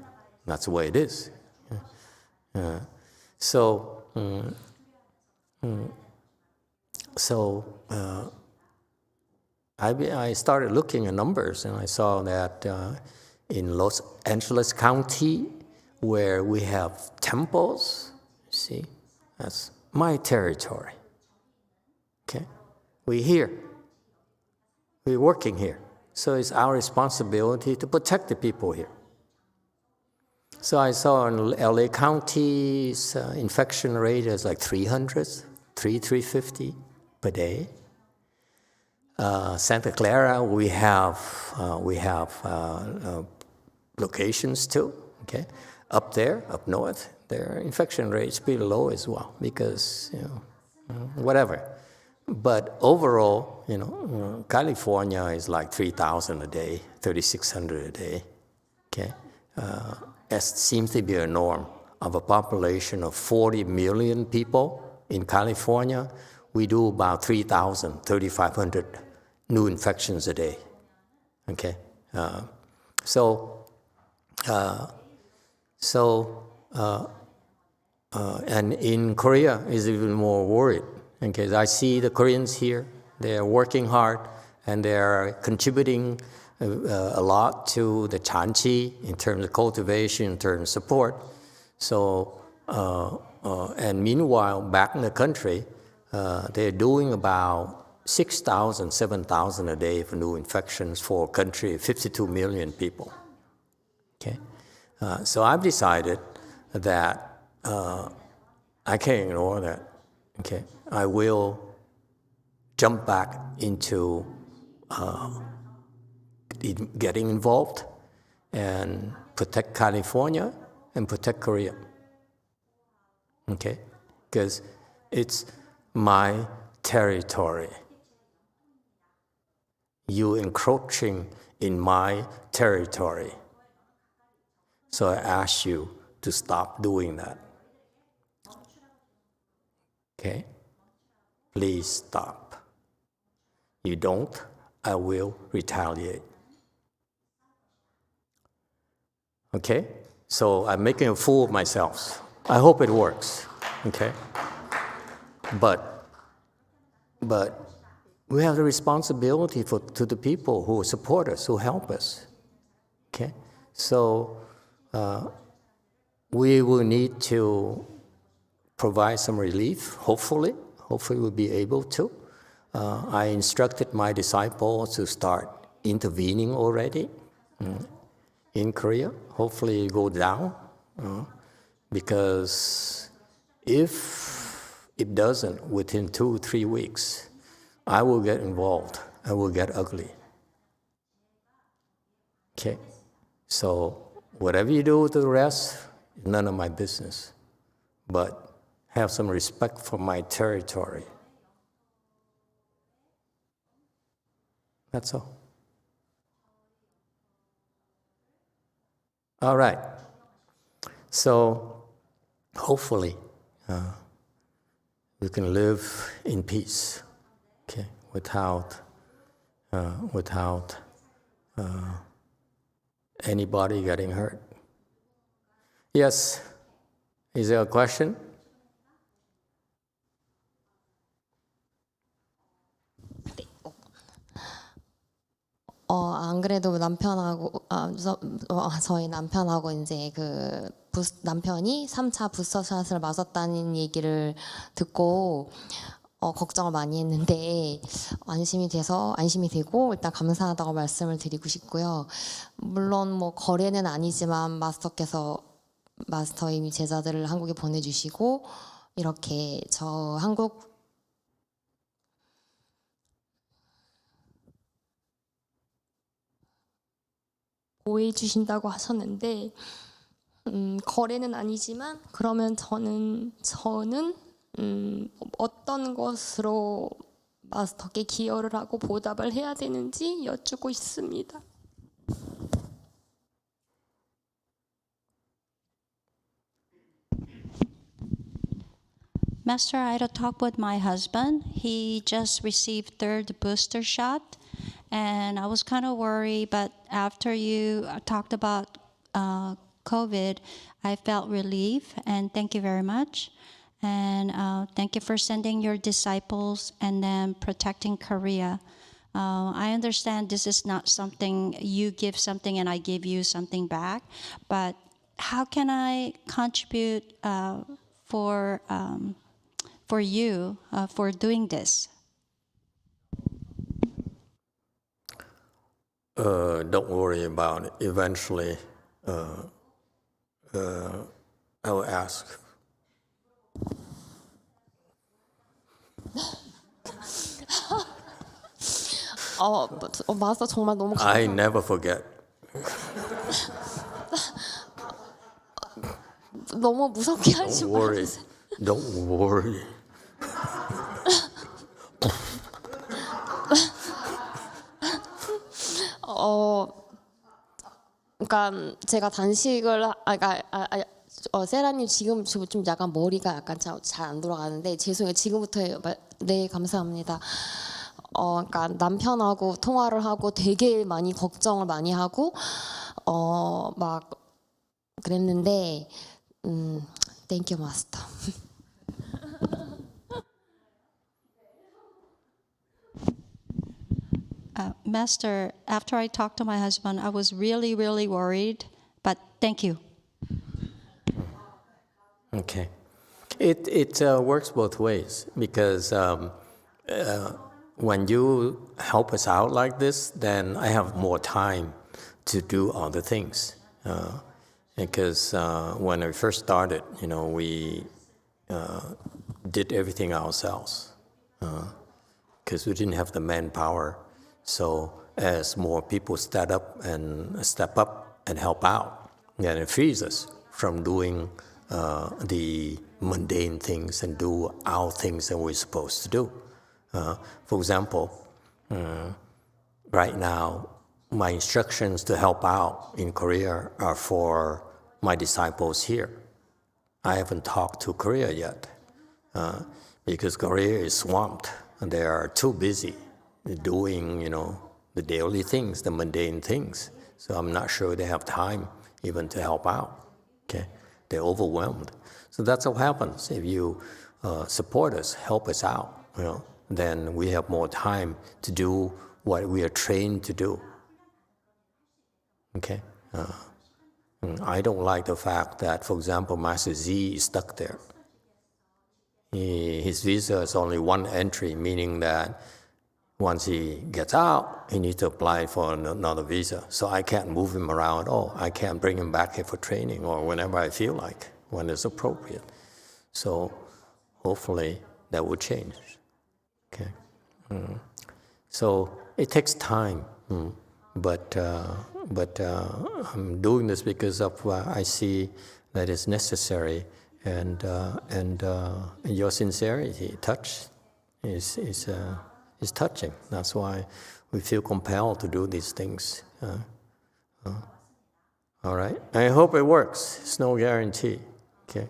That's the way it is. I started looking at numbers, and I saw that in Los Angeles County, where we have temples, see, that's my territory. Okay, we're here. We're working here. So it's our responsibility to protect the people here. So I saw in LA County's infection rate is like 350 per day. Santa Clara, we have locations too. Okay, up there, up north, their infection rate is pretty low as well because whatever. But overall, California is like 3,000 a day, 3,600 a day. Okay, that seems to be a norm of a population of 40 million people in California. We do about 3,000, 3,500 new infections a day. Okay, and in Korea is even more worried. Okay, I see the Koreans here; they are working hard and they are contributing a lot to the chanchi in terms of cultivation, in terms of support. So, and meanwhile, back in the country, they're doing about 6,000, 7,000 a day for new infections for a country of 52 million people. Okay, so I've decided that I can't ignore that. Okay, I will jump back into getting involved and protect California and protect Korea. Okay, because it's my territory. You encroaching in my territory. So I ask you to stop doing that. Okay? Please stop. You don't, I will retaliate. Okay? So I'm making a fool of myself. I hope it works. Okay? But we have the responsibility to the people who support us, who help us. Okay? So we will need to provide some relief, hopefully we'll be able to. I instructed my disciples to start intervening already in Korea. Hopefully it go down, because if it doesn't within 2-3 weeks, I will get involved. I will get ugly. Okay? So whatever you do with the rest, none of my business. But have some respect for my territory. That's all. All right. So hopefully we can live in peace, okay, without anybody getting hurt. Yes. Is there a question? 안 그래도 저희 남편하고 이제 남편이 3차 부스터샷을 맞았다는 얘기를 듣고 걱정을 많이 했는데 안심이 되고 일단 감사하다고 말씀을 드리고 싶고요. 물론 뭐 거래는 아니지만 마스터의 제자들을 한국에 보내주시고 이렇게 저 한국 보호해 주신다고 하셨는데 거래는 아니지만 그러면 저는 어떤 것으로 마스터께 기여를 하고 보답을 해야 되는지 여쭙고 싶습니다. Master, I had a talk with my husband. He just received third booster shot, and I was kind of worried. But after you talked about COVID, I felt relief, and thank you very much. And thank you for sending your disciples and then protecting Korea. I understand this is not something you give something and I give you something back, but how can I contribute for you for doing this? Don't worry about it. Eventually, I will ask. 마스터 정말 너무 I never forget. 너무 무섭게 하지 Don't worry. 마세요. Don't worry. 그러니까 제가 단식을 세라님 지금 좀 약간 머리가 약간 잘 안 돌아가는데 죄송해요. 지금부터 네 감사합니다. 그러니까 남편하고 통화를 하고 되게 많이 걱정을 많이 하고 막 그랬는데 Thank you, Master. Master, after I talked to my husband, I was really, really worried, but thank you. Okay. It works both ways because when you help us out like this, then I have more time to do other things. Because when I first started, we did everything ourselves because we didn't have the manpower. So as more people step up and help out, then it frees us from doing the mundane things and do our things that we're supposed to do. For example, right now, my instructions to help out in Korea are for my disciples here. I haven't talked to Korea yet because Korea is swamped and they are too busy doing, the daily things, the mundane things. So I'm not sure they have time even to help out. Okay, they're overwhelmed. So that's what happens if you support us, help us out. Then we have more time to do what we are trained to do. Okay. I don't like the fact that, for example, Master Z is stuck there. His visa is only one entry, meaning that once he gets out, he needs to apply for another visa. So I can't move him around. I can't bring him back here for training or whenever I feel like, when it's appropriate. So hopefully that will change. Okay. So it takes time. But I'm doing this because of I see that it's necessary, and your sincerity, touch, is touching. That's why we feel compelled to do these things. All right. I hope it works. It's no guarantee. Okay.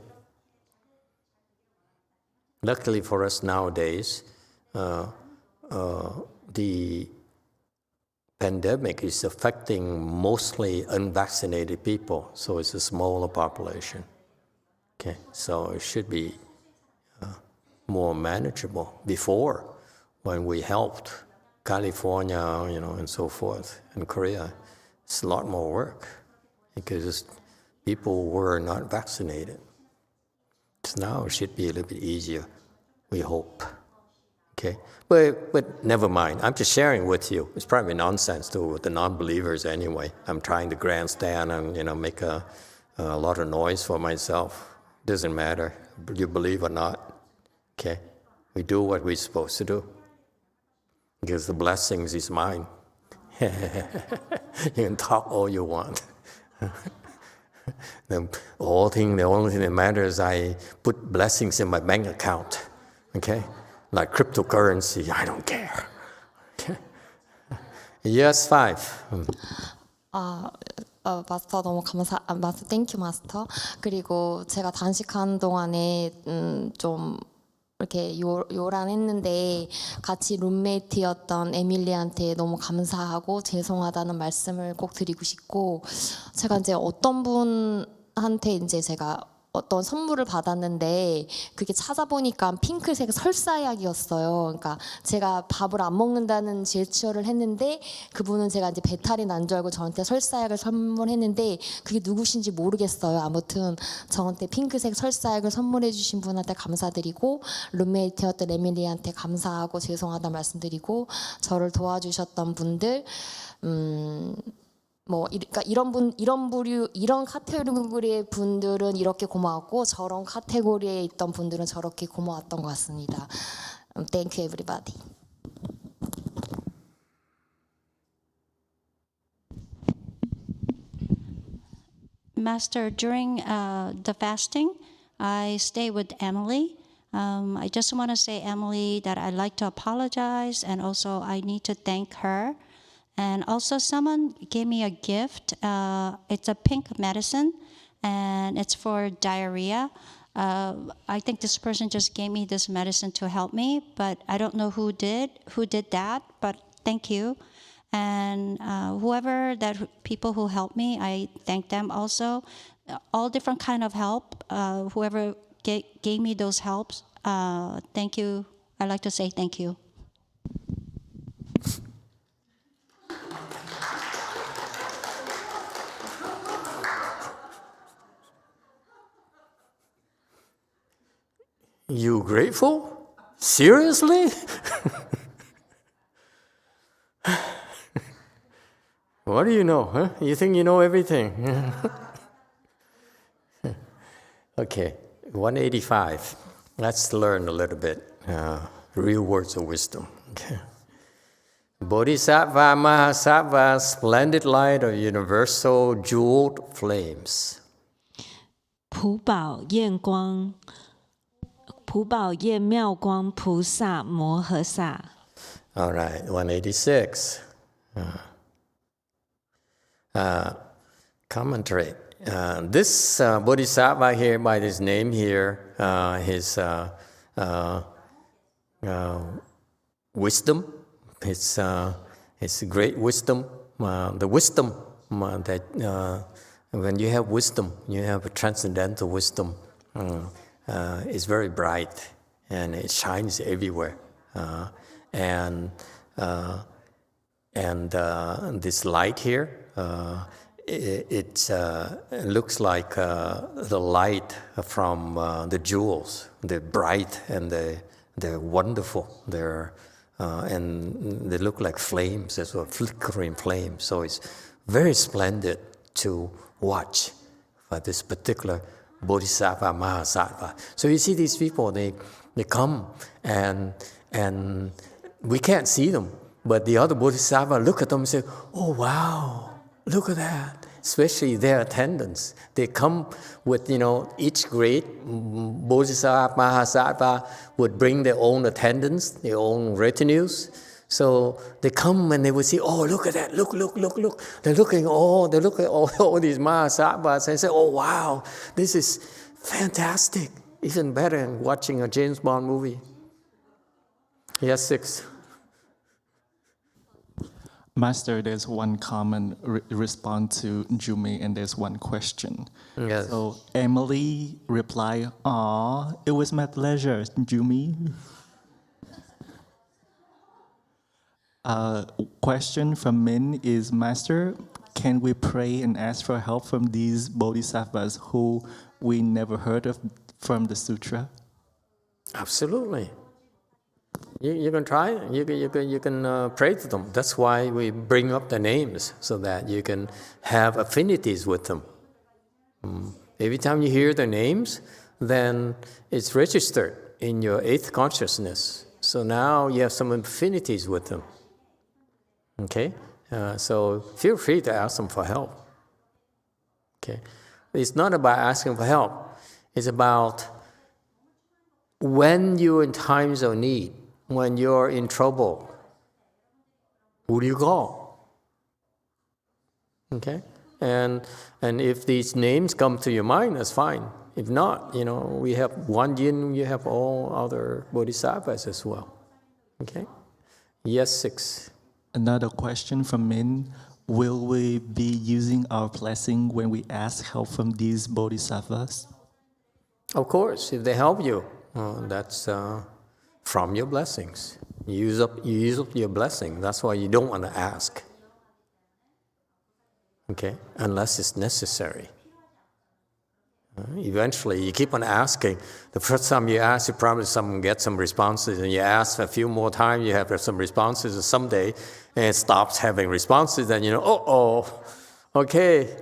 Luckily for us nowadays, the pandemic is affecting mostly unvaccinated people, so it's a smaller population. Okay, so it should be more manageable. Before, when we helped California, and so forth, and Korea, it's a lot more work because people were not vaccinated. So now it should be a little bit easier, we hope. Okay, but never mind. I'm just sharing with you. It's probably nonsense to the non-believers anyway. I'm trying to grandstand and make a lot of noise for myself. Doesn't matter. You believe or not. Okay, we do what we're supposed to do because the blessings is mine. You can talk all you want. The only thing that matters is I put blessings in my bank account. Okay. like cryptocurrency. I don't care. Yes, 5. 마스터 너무 마스터 땡큐 마스터. 그리고 제가 단식하는 동안에 좀 이렇게 요란했는데 같이 룸메이트였던 에밀리한테 너무 감사하고 죄송하다는 말씀을 꼭 드리고 싶고, 제가 이제 어떤 분한테 이제 제가 어떤 선물을 받았는데 그게 찾아보니까 핑크색 설사약이었어요. 그러니까 제가 밥을 안 먹는다는 제스처를 했는데 그분은 제가 이제 배탈이 난 줄 알고 저한테 설사약을 선물했는데 그게 누구신지 모르겠어요. 아무튼 저한테 핑크색 설사약을 선물해 주신 분한테 감사드리고, 룸메이트였던 에밀리한테 감사하고 죄송하다 말씀드리고, 저를 도와주셨던 분들 그러니까 이런 카테고리의 분들은 이렇게 고마웠고 저런 카테고리에 있던 분들은 저렇게 고마웠던 것 같습니다. Thank you, everybody. Master, during the fasting, I stay with Emily. I just want to say, Emily, that I'd like to apologize, and also I need to thank her. And also someone gave me a gift. It's a pink medicine, and it's for diarrhea. I think this person just gave me this medicine to help me, but I don't know who did that, but thank you. And people who helped me, I thank them also. All different kind of help. Whoever gave me those helps, thank you. I'd like to say thank you. You grateful? Seriously? What do you know, huh? You think you know everything? Okay, 185. Let's learn a little bit real words of wisdom. Okay. Bodhisattva Mahasattva, splendid light of universal jeweled flames. 普宝焰光，普宝焰妙光菩萨摩诃萨。 All right, 186. Commentary. This Bodhisattva here, by his name here, his wisdom, his great wisdom, the wisdom that when you have wisdom, you have a transcendental wisdom. It's very bright and it shines everywhere. And this light here, it looks like the light from the jewels. They're bright and they're wonderful. And they look like flames, as well, flickering flames. So it's very splendid to watch for this particular Bodhisattva Mahasattva. So you see these people, they come and we can't see them, but the other Bodhisattva look at them and say, oh wow, look at that. Especially their attendants. They come with, each great Bodhisattva Mahasattva would bring their own attendants, their own retinues. So they come and they would see, oh, look at that, look. They're looking at all these Mahasattvas and say, oh, wow, this is fantastic. Even better than watching a James Bond movie. Yes, 6. Master, there's one common response to Jumi, and there's one question. Yes. So Emily replied, "Aw, it was my pleasure, Jumi." Question from Min is, Master, can we pray and ask for help from these bodhisattvas who we never heard of from the sutra? Absolutely. You can try it. You can pray to them. That's why we bring up the names, so that you can have affinities with them. Every time you hear their names, then it's registered in your 8th consciousness. So now you have some affinities with them. Okay? So feel free to ask them for help. Okay? It's not about asking for help. It's about when you're in times of need, when you're in trouble, who do you call? Okay? And if these names come to your mind, that's fine. If not, we have one yin, you have all other bodhisattvas as well. Okay? Yes, 6. Another question from Min. Will we be using our blessing when we ask help from these bodhisattvas? Of course, if they help you, that's from your blessings. You use up your blessing. That's why you don't want to ask. Okay? Unless it's necessary. Eventually, you keep on asking. The first time you ask, you probably get some responses, and you ask a few more times, you have some responses, and someday it stops having responses, then okay,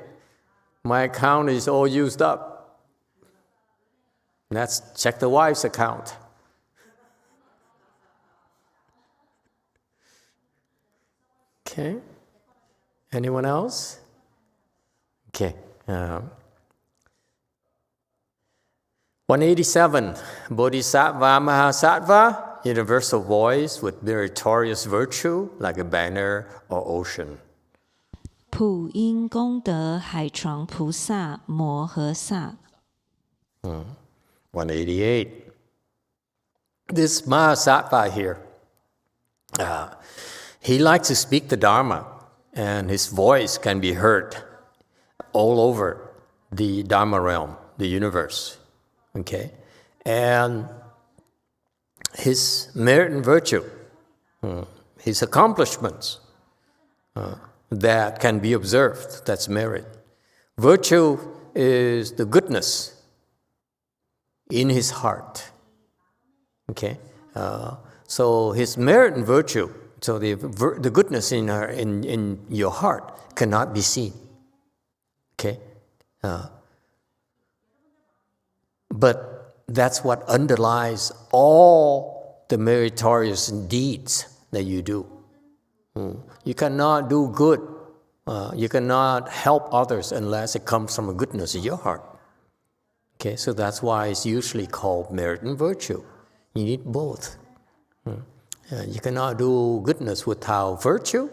my account is all used up. Let's check the wife's account. Okay. Anyone else? Okay. 187, Bodhisattva Mahasattva, universal voice with meritorious virtue like a banner or ocean. 普因功德海床菩萨摩诃萨。188. This Mahasattva here, he likes to speak the Dharma, and his voice can be heard all over the Dharma realm, the universe. Okay, and his merit and virtue, his accomplishments that can be observed, that's merit. Virtue is the goodness in his heart. Okay, so his merit and virtue, so the goodness in your heart cannot be seen. Okay. But that's what underlies all the meritorious deeds that you do. You cannot do good. You cannot help others unless it comes from a goodness in your heart. Okay, so that's why it's usually called merit and virtue. You need both. You cannot do goodness without virtue.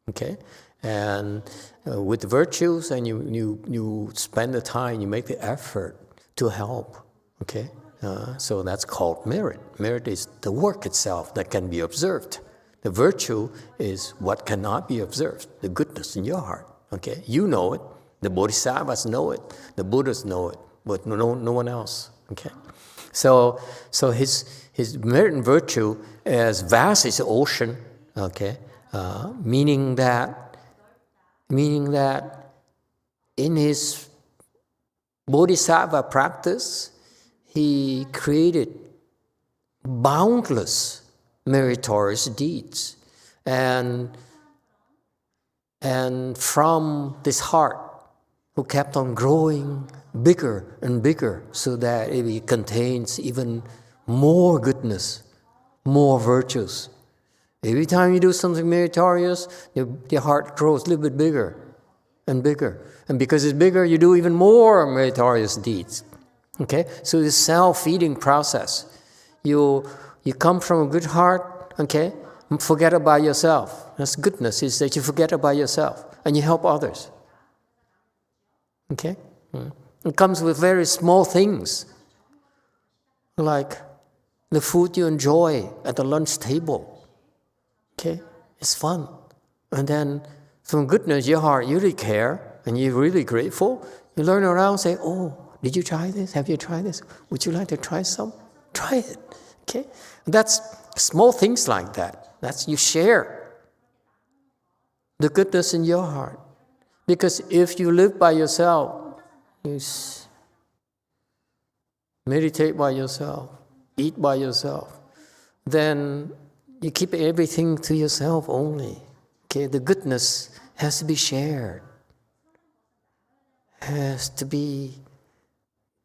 Okay, and with virtues, and you spend the time, you make the effort to help, okay? So that's called merit. Merit is the work itself that can be observed. The virtue is what cannot be observed, the goodness in your heart, okay? You know it, the bodhisattvas know it, the Buddhas know it, but no one else, okay? So his merit and virtue as vast as the ocean, okay? Meaning that in his Bodhisattva practice, he created boundless meritorious deeds. And from this heart, who kept on growing bigger and bigger so that it contains even more goodness, more virtues. Every time you do something meritorious, your heart grows a little bit bigger and bigger. And because it's bigger, you do even more meritorious deeds. Okay? So it's a self-feeding process. You come from a good heart, okay? Forget about yourself. That's goodness, is that you forget about yourself and you help others. Okay? It comes with very small things, like the food you enjoy at the lunch table. Okay? It's fun. And then from goodness, your heart, you really care, and you're really grateful. You learn around, say, oh, did you try this? Have you tried this? Would you like to try some? Try it. Okay? That's small things like that. That's you share the goodness in your heart. Because if you live by yourself, you meditate by yourself, eat by yourself, then you keep everything to yourself only. Okay, the goodness has to be shared, has to be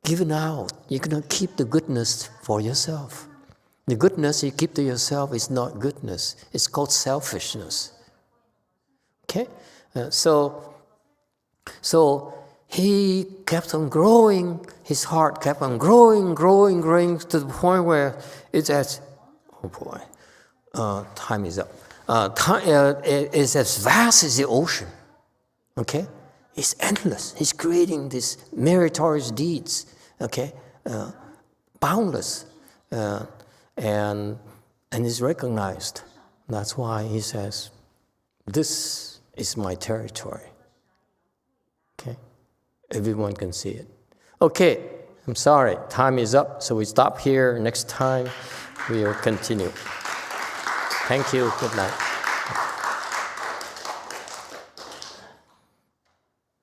given out. You cannot keep the goodness for yourself. The goodness you keep to yourself is not goodness. It's called selfishness. Okay, so he kept on growing. His heart kept on growing to the point where it's as, oh boy, time is up. Time is as vast as the ocean. Okay, it's endless. He's creating these meritorious deeds. Okay, boundless, and is recognized. That's why he says, "This is my territory." Okay, everyone can see it. Okay, I'm sorry, time is up, so we stop here. Next time, we will continue. Thank you. Good night.